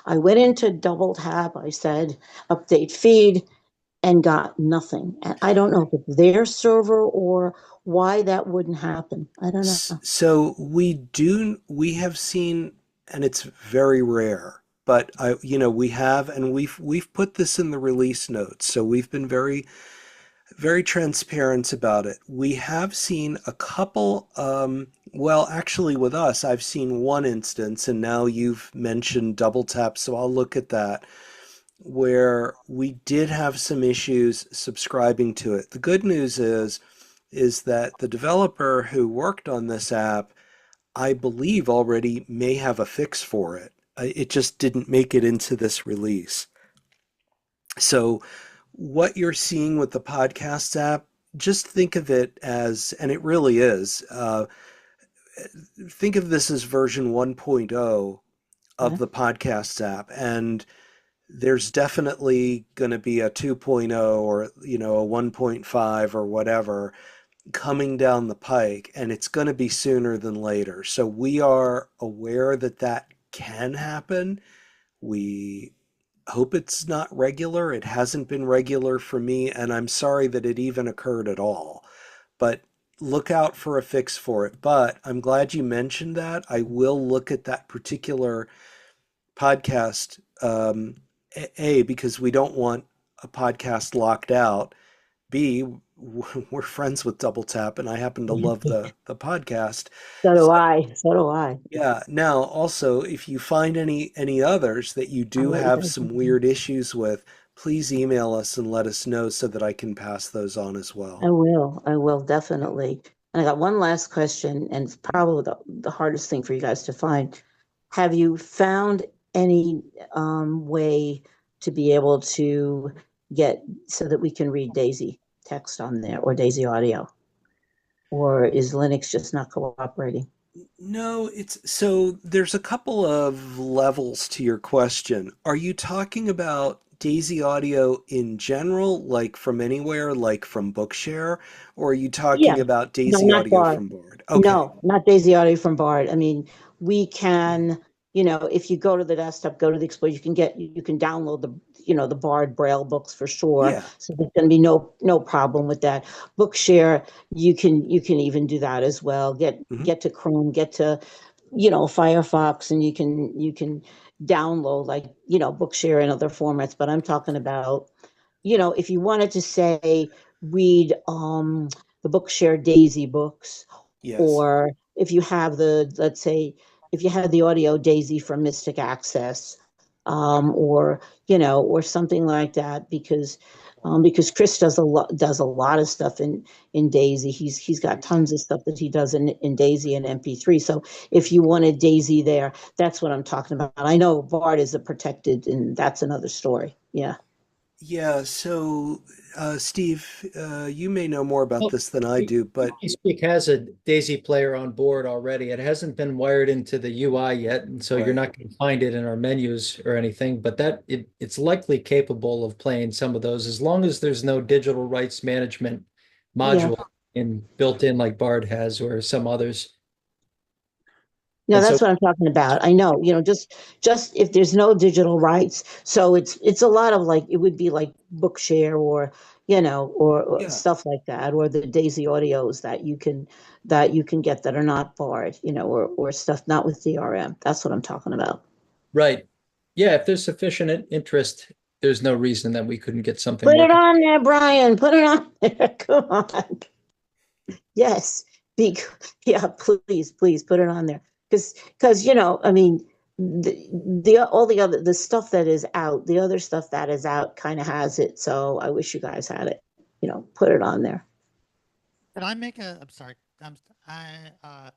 I went into Double Tap. I said, update feed, and got nothing. And I don't know if it's their server or why that wouldn't happen. I don't know. So we have seen, and it's very rare, but we have, and we've put this in the release notes. So we've been very, very transparent about it. We have seen a couple, well, actually with us, I've seen one instance, and now you've mentioned Double Tap, so I'll look at that, where we did have some issues subscribing to it. The good news is that the developer who worked on this app, I believe, already may have a fix for it. It just didn't make it into this release. So what you're seeing with the podcast app, just think of it as, and it really is, think of this as version 1.0 of the podcast app. And there's definitely going to be a 2.0 or, a 1.5 or whatever coming down the pike, and it's going to be sooner than later. So we are aware that that can happen. We hope it's not regular. It hasn't been regular for me, and I'm sorry that it even occurred at all. But look out for a fix for it. But I'm glad you mentioned that. I will look at that particular podcast, because we don't want a podcast locked out. B, we're friends with Double Tap, and I happen to love the podcast. So do I. Yeah. Now, also, if you find any others that you do have some weird issues with, please email us and let us know so that I can pass those on as well. I will definitely. And I got one last question, and it's probably the hardest thing for you guys to find. Have you found any way to be able to get so that we can read Daisy text on there or Daisy audio? Or is Linux just not cooperating? No, so there's a couple of levels to your question. Are you talking about Daisy Audio in general, like from anywhere, like from Bookshare, or are you talking about Daisy Audio from Bard? Okay. No, not Daisy Audio from Bard. I mean, we can, if you go to the desktop, go to the Explorer, you can download the Bard Braille books for sure. Yeah. So there's going to be no problem with that. Bookshare, you can even do that as well. Get to Chrome, get to Firefox, and you can download Bookshare and other formats. But I'm talking about if you wanted to say read the Bookshare Daisy books, yes. Or if you have if you had the audio Daisy from Mystic Access, or something like that, because Chris does a lot of stuff in Daisy. He's got tons of stuff that he does in Daisy and MP3. So if you wanted Daisy there, that's what I'm talking about. I know Bard is a protected, and that's another story. Yeah. Yeah, so Steve, you may know more about this than I do, but btspeak has a Daisy player on board already. It hasn't been wired into the UI yet, and so you're not going to find it in our menus or anything, but it's likely capable of playing some of those as long as there's no digital rights management module built in like Bard has or some others. No, that's what I'm talking about. I know, just if there's no digital rights. So it's a lot of it would be like Bookshare or stuff like that, or the Daisy audios that you can get that are not Bard, or stuff not with DRM. That's what I'm talking about. Right. Yeah, if there's sufficient interest, there's no reason that we couldn't get something. Put it on there, Brian. Put it on there. Come on. Yes. Yeah, please put it on there. Because I mean, all the stuff that is out, the other stuff that is out kind of has it. So I wish you guys had it, put it on there. Can I make I'm sorry. I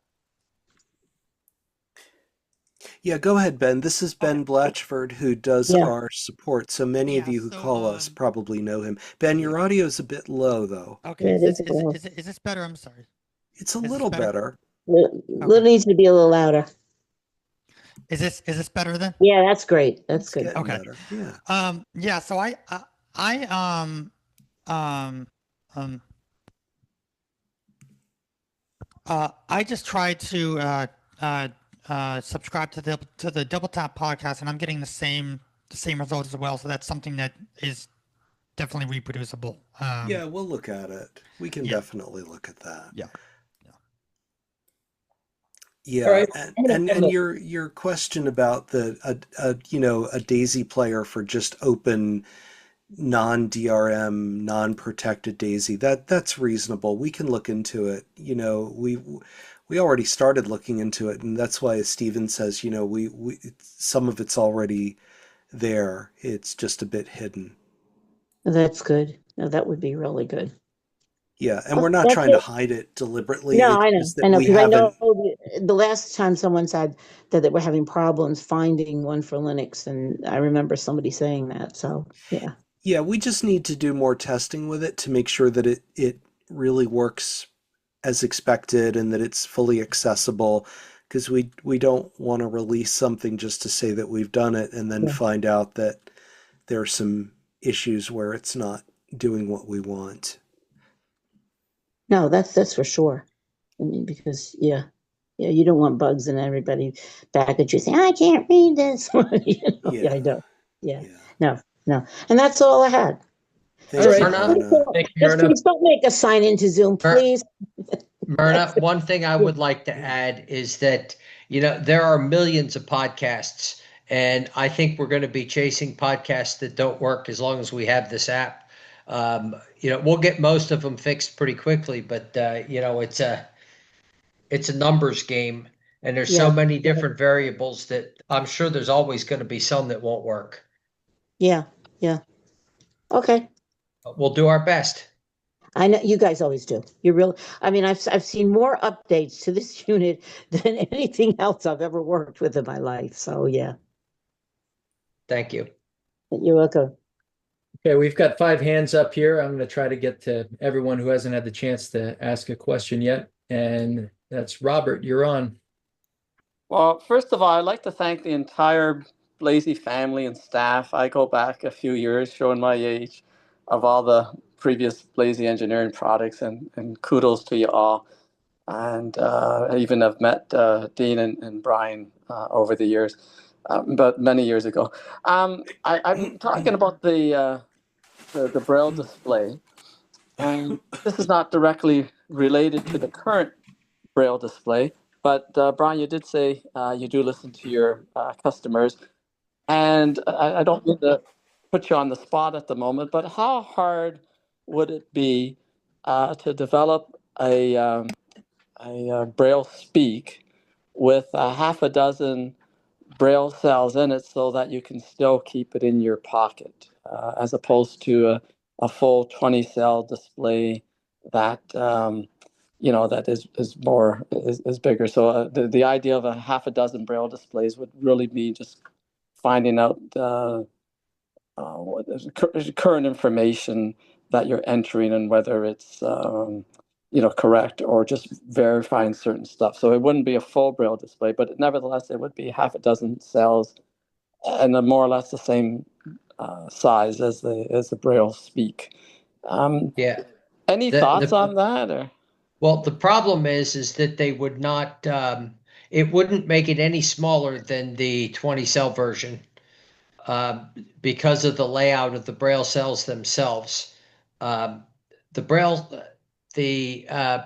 Yeah, go ahead, Ben. This is Ben Blatchford, who does Yeah. our support. So many of you who call us probably know him. Ben, your audio is a bit low, though. Okay, Yeah, is this better? I'm sorry. It's a little better. It needs to be a little louder. Is this better then? Yeah, that's great. That's good. Okay. Better. Yeah. Yeah. So I just tried to subscribe to the Double Tap podcast, and I'm getting the same results as well. So that's something that is definitely reproducible. Yeah, we'll look at it. We can definitely look at that. Yeah. Yeah, All right. and your question about a Daisy player for just open non-DRM, non-protected Daisy, that's reasonable. We can look into it. We already started looking into it, and that's why, as Steven says, we some of it's already there. It's just a bit hidden. That's good. No, that would be really good. Yeah, and we're not trying to hide it deliberately. No, I know. I know, because I know the last time someone said that they were having problems finding one for Linux, and I remember somebody saying that. So, yeah. Yeah, we just need to do more testing with it to make sure that it really works as expected and that it's fully accessible, because we don't want to release something just to say that we've done it and then find out that there are some issues where it's not doing what we want. No, that's for sure. I mean, because you don't want bugs and everybody back at you saying, "I can't read this." Yeah, I know. Yeah. No, and that's all I had. Thanks, Just please don't make us sign into Zoom, please. Myrna, one thing I would like to add is that, there are millions of podcasts, and I think we're going to be chasing podcasts that don't work as long as we have this app. We'll get most of them fixed pretty quickly, but it's a numbers game, and there's so many different variables that I'm sure there's always going to be some that won't work. Yeah. Okay. But we'll do our best. I know you guys always do. I've seen more updates to this unit than anything else I've ever worked with in my life. So yeah. Thank you. You're welcome. Okay, we've got 5 hands up here. I'm going to try to get to everyone who hasn't had the chance to ask a question yet. And that's Robert, you're on. Well, first of all, I'd like to thank the entire Blazie family and staff. I go back a few years, showing my age, of all the previous Blazie engineering products, and kudos to you all. And I even have met Dean and Brian over the years, but many years ago. I'm talking about the Braille display, and this is not directly related to the current Braille display, but Brian, you did say you do listen to your customers, and I don't mean to put you on the spot at the moment, but how hard would it be to develop a Braille speak with half a dozen Braille cells in it so that you can still keep it in your pocket, as opposed to a full 20 cell display that that is bigger. So the idea of a half a dozen Braille displays would really be just finding out what is current information that you're entering and whether it's correct, or just verifying certain stuff. So it wouldn't be a full Braille display, but nevertheless it would be half a dozen cells and more or less the same size as the Braille speak. Any thoughts on that? Or? Well, the problem is that they would not. It wouldn't make it any smaller than the 20 cell version, because of the layout of the Braille cells themselves. The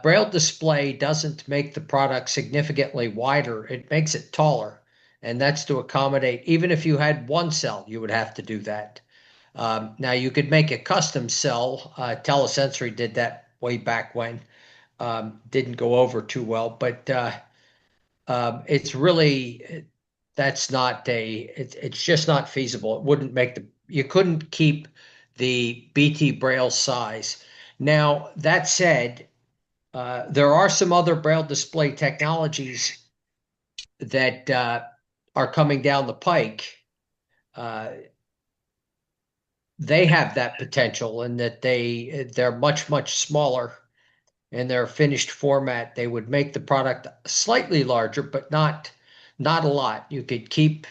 Braille display doesn't make the product significantly wider. It makes it taller, and that's to accommodate. Even if you had one cell, you would have to do that. Now you could make a custom cell. Telesensory did that way back when. Didn't go over too well, but it's really that's not it's just not feasible. It wouldn't make you couldn't keep the BT Braille size. Now, that said, there are some other Braille display technologies that are coming down the pike. They have that potential in that they're much smaller in their finished format. They would make the product slightly larger, but not a lot. You could keep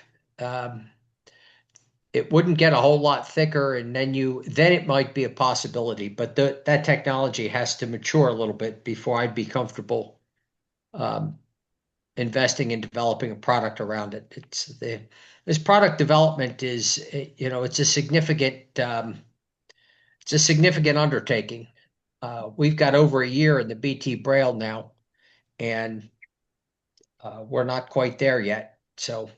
it wouldn't get a whole lot thicker, and then it might be a possibility. But that technology has to mature a little bit before I'd be comfortable investing in developing a product around it. This product development is, it's a significant undertaking. We've got over a year in the BT Braille now, and we're not quite there yet. So,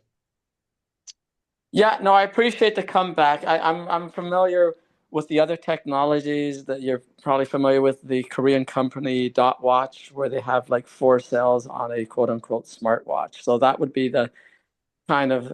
Yeah, no, I appreciate the comeback. I'm familiar with the other technologies that you're probably familiar with, the Korean company Dot Watch, where they have like 4 cells on a quote unquote smartwatch. So that would be the kind of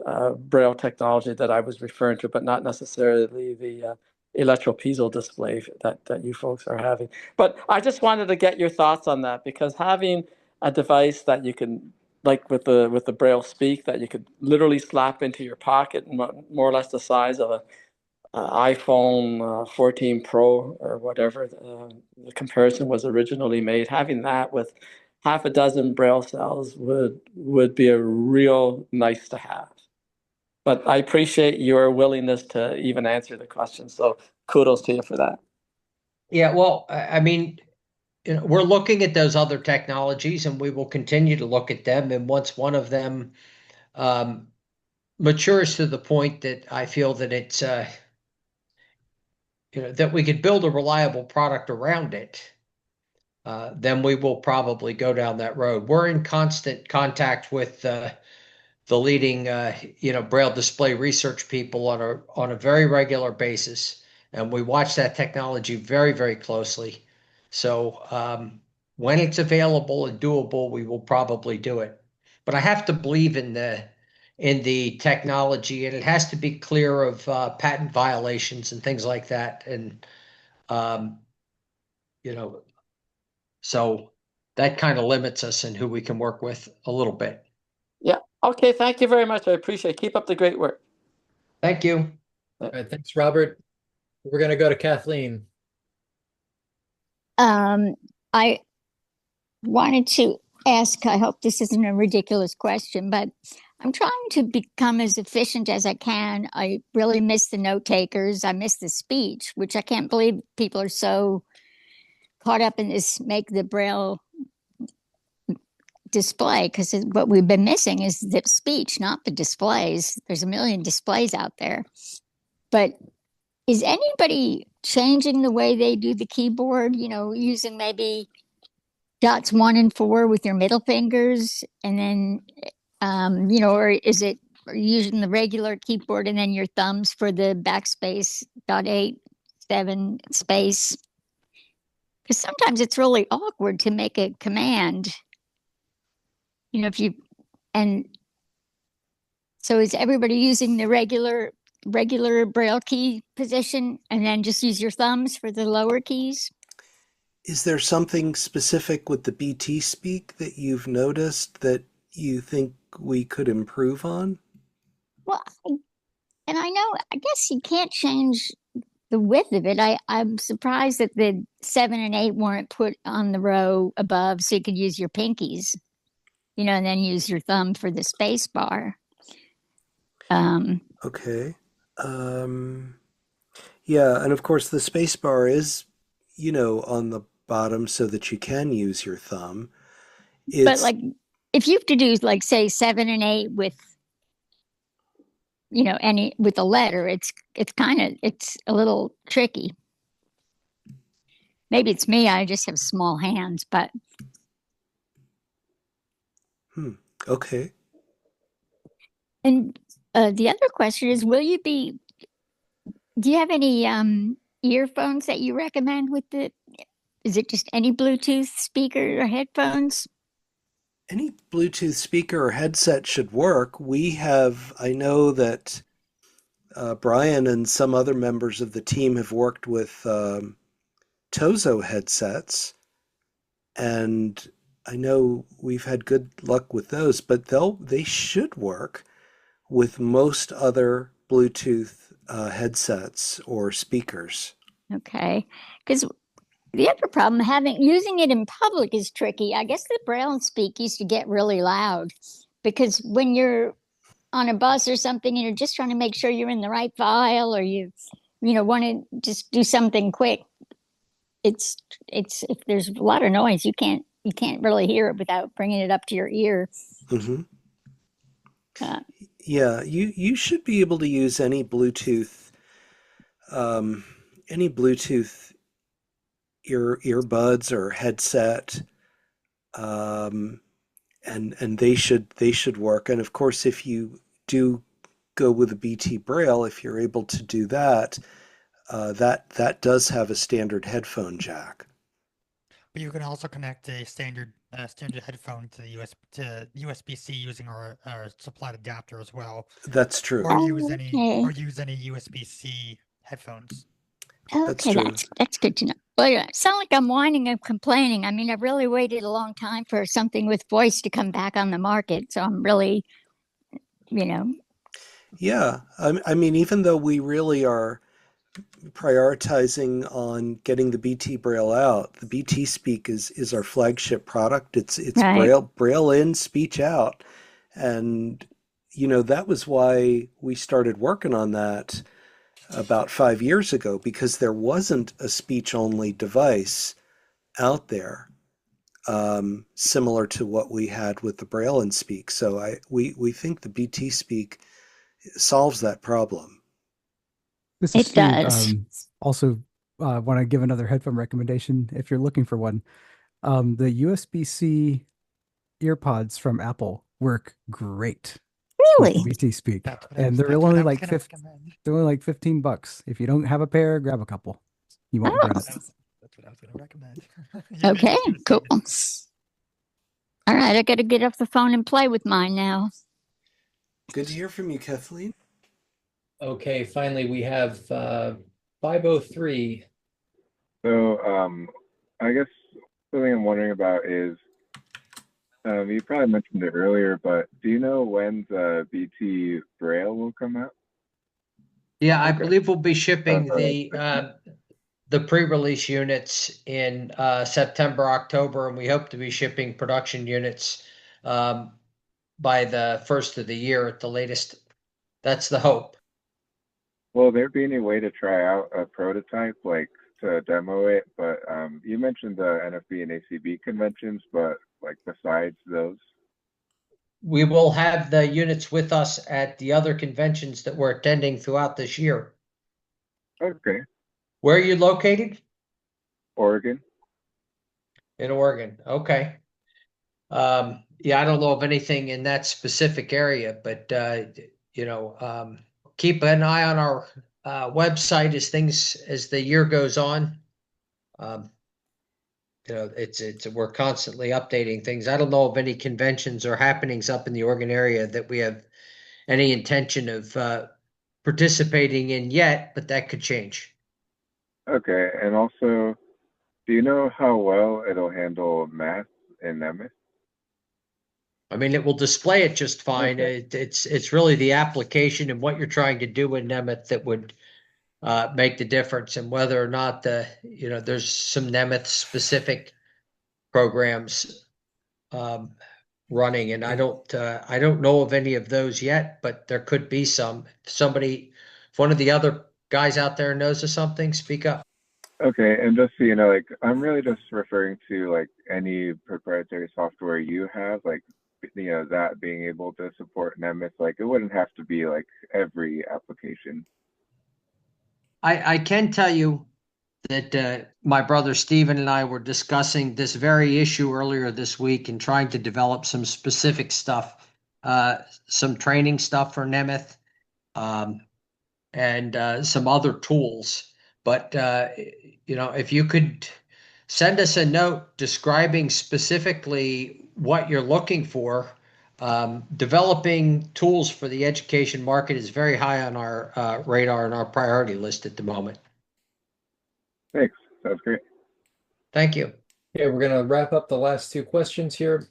Braille technology that I was referring to, but not necessarily the electropiezo display that you folks are having. But I just wanted to get your thoughts on that, because having a device that you can, like with the Braille Speak, that you could literally slap into your pocket, more or less the size of a iPhone 14 Pro or whatever the comparison was originally made. Having that with half a dozen Braille cells would be a real nice to have. But I appreciate your willingness to even answer the question. So kudos to you for that. yeah, well, I mean, we're looking at those other technologies, and we will continue to look at them. And once one of them matures to the point that I feel that it's that we could build a reliable product around it, then we will probably go down that road. We're in constant contact with the leading Braille display research people on a very regular basis, and we watch that technology very closely. So when it's available and doable, we will probably do it. But I have to believe in the technology, and it has to be clear of patent violations and things like that. And so that kind of limits us in who we can work with a little bit. Yeah. Okay. Thank you very much. I appreciate it. Keep up the great work. Thank you. All right, thanks, Robert. We're going to go to Kathleen. I wanted to ask, I hope this isn't a ridiculous question, but I'm trying to become as efficient as I can. I really miss the note takers. I miss the speech, which I can't believe people are so caught up in this make the Braille display, because what we've been missing is the speech, not the displays. There's a million displays out there. But is anybody changing the way they do the keyboard, using maybe dots 1 and 4 with your middle fingers, and then, or is it using the regular keyboard and then your thumbs for the backspace, dot 8, 7 space? Because sometimes it's really awkward to make a command. So is everybody using the regular Braille key position and then just use your thumbs for the lower keys? Is there something specific with the BT Speak that you've noticed that you think we could improve on? Well, I guess you can't change the width of it. I'm surprised that the 7 and 8 weren't put on the row above so you could use your pinkies, and then use your thumb for the space bar. Okay. Yeah, and of course the space bar is, on the bottom so that you can use your thumb. But like, if you have to do like say 7 and 8 with, with a letter, it's a little tricky. Maybe it's me. I just have small hands, but. Okay. And the other question is, do you have any earphones that you recommend with is it just any Bluetooth speaker or headphones? Any Bluetooth speaker or headset should work. I know that Brian and some other members of the team have worked with Tozo headsets, and I know we've had good luck with those, but they should work with most other Bluetooth headsets or speakers. Okay. Because the other problem using it in public is tricky. I guess the Braille and Speak used to get really loud because when you're on a bus or something and you're just trying to make sure you're in the right file or you want to just do something quick, it's if there's a lot of noise, you can't really hear it without bringing it up to your ear. Mm-hmm. Yeah, you should be able to use any Bluetooth earbuds or headset, and they should work. And of course, if you do go with a BT Braille, if you're able to do that, that does have a standard headphone jack. But you can also connect a standard headphone to the USB-C using our supplied adapter as well. That's true. Or use any USB-C headphones. Okay, that's good to know. But it's not like I'm whining and complaining. I mean, I've really waited a long time for something with voice to come back on the market. So I'm really, Yeah, I mean, even though we really are prioritizing on getting the BT Braille out, the BT Speak is our flagship product. It's right. Braille in, speech out. And, that was why we started working on that about 5 years ago, because there wasn't a speech-only device out there similar to what we had with the Braille and Speak. So we think the BT Speak solves that problem. This is Steve. Also, want to give another headphone recommendation if you're looking for one. The USB-C earpods from Apple work great. Really? With the BT Speak, and they're only like $15. If you don't have a pair, grab a couple. You won't regret it. That's what I was going to recommend. Okay, cool. All right, I got to get off the phone and play with mine now. Good to hear from you, Kathleen. Okay, finally we have 503. So I guess something I'm wondering about is, you probably mentioned it earlier, but do you know when the BT Braille will come out? Yeah, I believe we'll be shipping the pre-release units in September, October, and we hope to be shipping production units by the first of the year at the latest. That's the hope. Will there be any way to try out a prototype, like to demo it? But you mentioned the NFB and ACB conventions, but like besides those? We will have the units with us at the other conventions that we're attending throughout this year. Okay. Where are you located? Oregon. In Oregon. Okay. Yeah, I don't know of anything in that specific area, but keep an eye on our website as the year goes on. We're constantly updating things. I don't know of any conventions or happenings up in the Oregon area that we have any intention of participating in yet, but that could change. Okay, and also, do you know how well it'll handle math in Nemeth? I mean, it will display it just fine. Okay. It's really the application and what you're trying to do in Nemeth that would make the difference, and whether or not there's some Nemeth specific programs running, and I don't know of any of those yet, but there could be some. If one of the other guys out there knows of something, speak up. Okay, and just so you know, I'm really just referring to any proprietary software you have, that being able to support Nemeth. It wouldn't have to be every application. I can tell you that my brother Stephen and I were discussing this very issue earlier this week and trying to develop some specific stuff, some training stuff for Nemeth, and some other tools. But, if you could send us a note describing specifically what you're looking for. Developing tools for the education market is very high on our radar and our priority list at the moment. Thanks. Sounds great. Thank you. Okay, we're going to wrap up the last two questions here.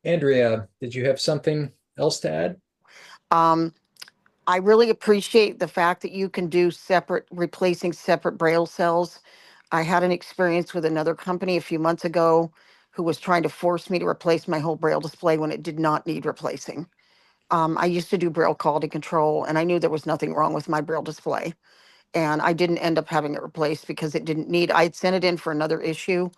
Andrea, did you have something else to add? I really appreciate the fact that you can do replacing separate Braille cells. I had an experience with another company a few months ago who was trying to force me to replace my whole Braille display when it did not need replacing. I used to do Braille quality control, and I knew there was nothing wrong with my Braille display. And I didn't end up having it replaced because it didn't need, I had sent it in for another issue,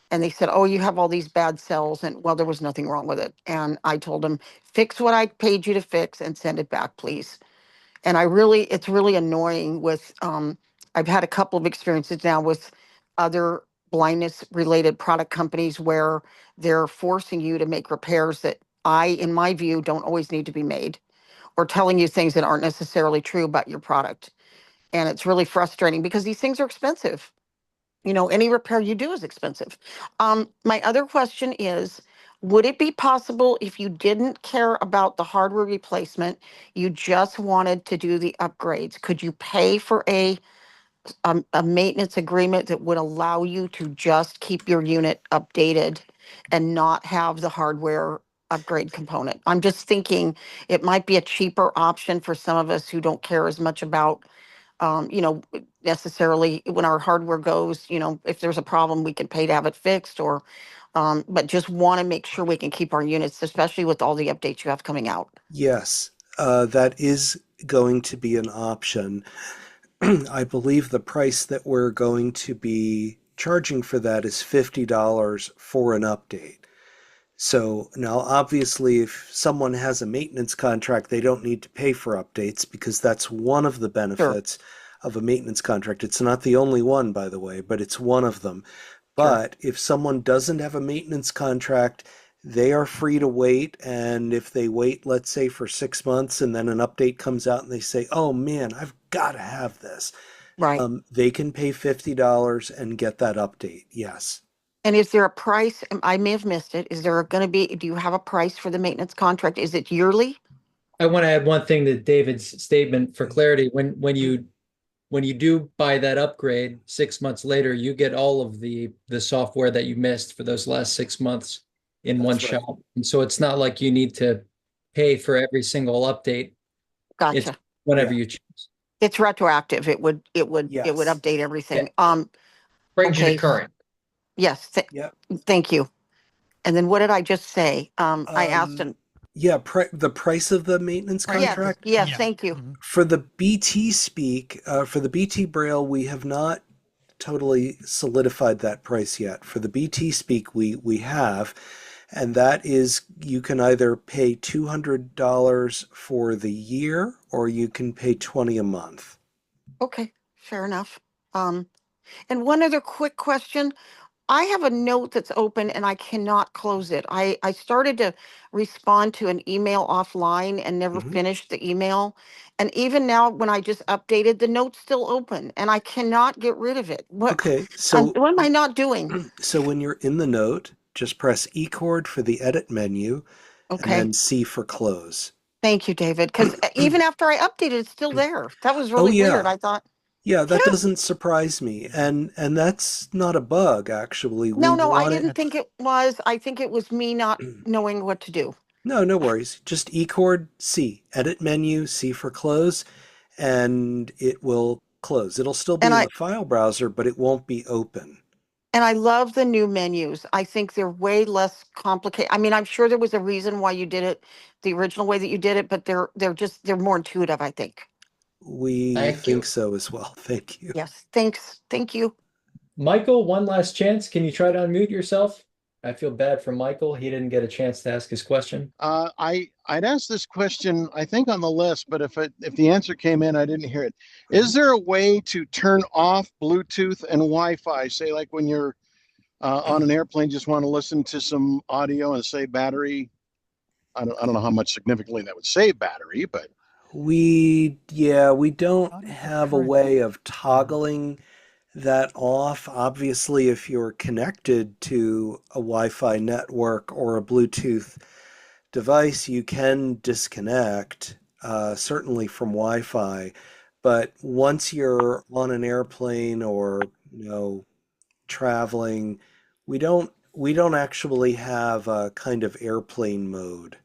and they said, oh, you have all these bad cells, and well, there was nothing wrong with it. And I told them, fix what I paid you to fix and send it back, please. And it's really annoying with, I've had a couple of experiences now with other blindness related product companies where they're forcing you to make repairs that in my view, don't always need to be made, or telling you things that aren't necessarily true about your product. And it's really frustrating because these things are expensive. You know, any repair you do is expensive. My other question is, would it be possible if you didn't care about the hardware replacement, you just wanted to do the upgrades? Could you pay for a maintenance agreement that would allow you to just keep your unit updated and not have the hardware upgrade component? I'm just thinking it might be a cheaper option for some of us who don't care as much about necessarily when our hardware goes, if there's a problem, we can pay to have it fixed, or but just want to make sure we can keep our units, especially with all the updates you have coming out. Yes, that is going to be an option. I believe the price that we're going to be charging for that is $50 for an update. So now, obviously, if someone has a maintenance contract, they don't need to pay for updates because that's one of the benefits of a maintenance contract. It's not the only one, by the way, but it's one of them. But if someone doesn't have a maintenance contract, they are free to wait. And if they wait, let's say for 6 months, and then an update comes out and they say, oh man, I've got to have this. Right. They can pay $50 and get that update. Yes. And is there a price? I may have missed it. Is there going to be, do you have a price for the maintenance contract? Is it yearly? I want to add one thing to David's statement for clarity. When you do buy that upgrade 6 months later, you get all of the software that you missed for those last 6 months in one shot. And so it's not like you need to pay for every single update. Gotcha. It's whenever you choose. It's retroactive. It would update everything. Brings you to current. Yes. Thank you. And then what did I just say? I asked him. Yeah, the price of the maintenance contract? Yes, thank you. For the BT speak, for the BT Braille, we have not totally solidified that price yet. For the BT speak, we have, and that is, you can either pay $200 for the year or you can pay $20 a month. Okay, fair enough. And one other quick question. I have a note that's open and I cannot close it. I started to respond to an email offline and never finished the email. And even now, when I just updated, the note's still open and I cannot get rid of it. Okay, so what am I not doing? So when you're in the note, just press E chord for the edit menu, and then C for close. Thank you, David. Because even after I updated, it's still there. That was really weird. I thought. Yeah, that doesn't surprise me, and that's not a bug, actually. No, I didn't think it was. I think it was me not knowing what to do. No worries. Just E chord C, edit menu, C for close, and it will close. It'll still be in the file browser, but it won't be open. And I love the new menus. I think they're way less complicated. I mean, I'm sure there was a reason why you did it the original way that you did it, but they're more intuitive, I think. We think so as well. Thank you. Yes, thanks. Thank you. Michael, one last chance. Can you try to unmute yourself? I feel bad for Michael. He didn't get a chance to ask his question. I'd asked this question, I think, on the list, but if the answer came in, I didn't hear it. Is there a way to turn off Bluetooth and Wi-Fi? Say, like when you're on an airplane, just want to listen to some audio and save battery. I don't know how much significantly that would save battery, but we don't have a way of toggling that off. Obviously, if you're connected to a Wi-Fi network or a Bluetooth device, you can disconnect, certainly from Wi-Fi. But once you're on an airplane or, traveling, we don't actually have a kind of airplane mode,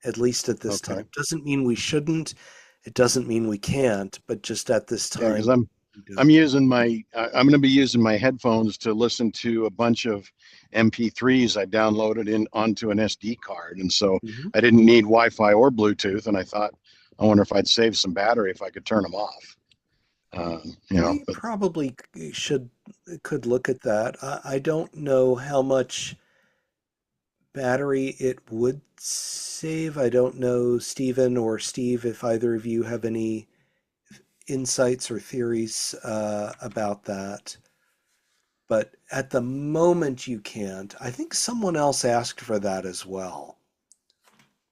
at least at this time. Doesn't mean we shouldn't. It doesn't mean we can't, but just at this Yeah, because time. I'm going to be using my headphones to listen to a bunch of MP3s I downloaded onto an SD card, and so I didn't need Wi-Fi or Bluetooth. And I wonder if I'd save some battery if I could turn them off. We probably could look at that. I don't know how much battery it would save. I don't know, Stephen or Steve, if either of you have any insights or theories about that. But at the moment you can't. I think someone else asked for that as well.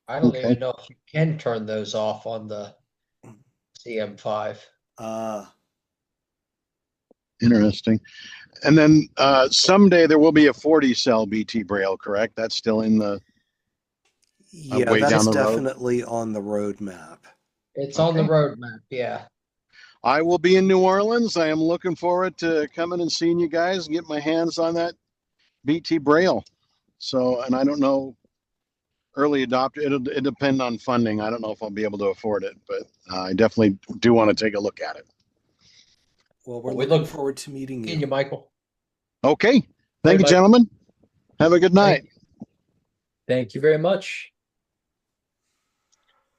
I don't even know if you can turn those off on the CM5. Interesting. And then someday there will be a 40-cell BT Braille, correct? That's still in the yeah, way that's down the road? definitely on the roadmap. It's on the roadmap, yeah. I will be in New Orleans. I am looking forward to coming and seeing you guys and get my hands on that BT Braille. So, and I don't know, early adopter, it'll depend on funding. I don't know if I'll be able to afford it, but I definitely do want to take a look at it. Well, we're looking forward to meeting you. Michael. Okay. Thank you, Mike. gentlemen. Have a good night. Thank you very much.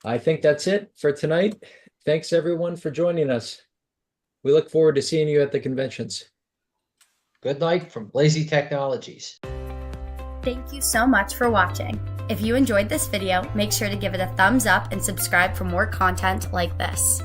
I think that's it for tonight. Thanks everyone for joining us. We look forward to seeing you at the conventions. Good night from Blazie Technologies. Thank you so much for watching. If you enjoyed this video, make sure to give it a thumbs up and subscribe for more content like this.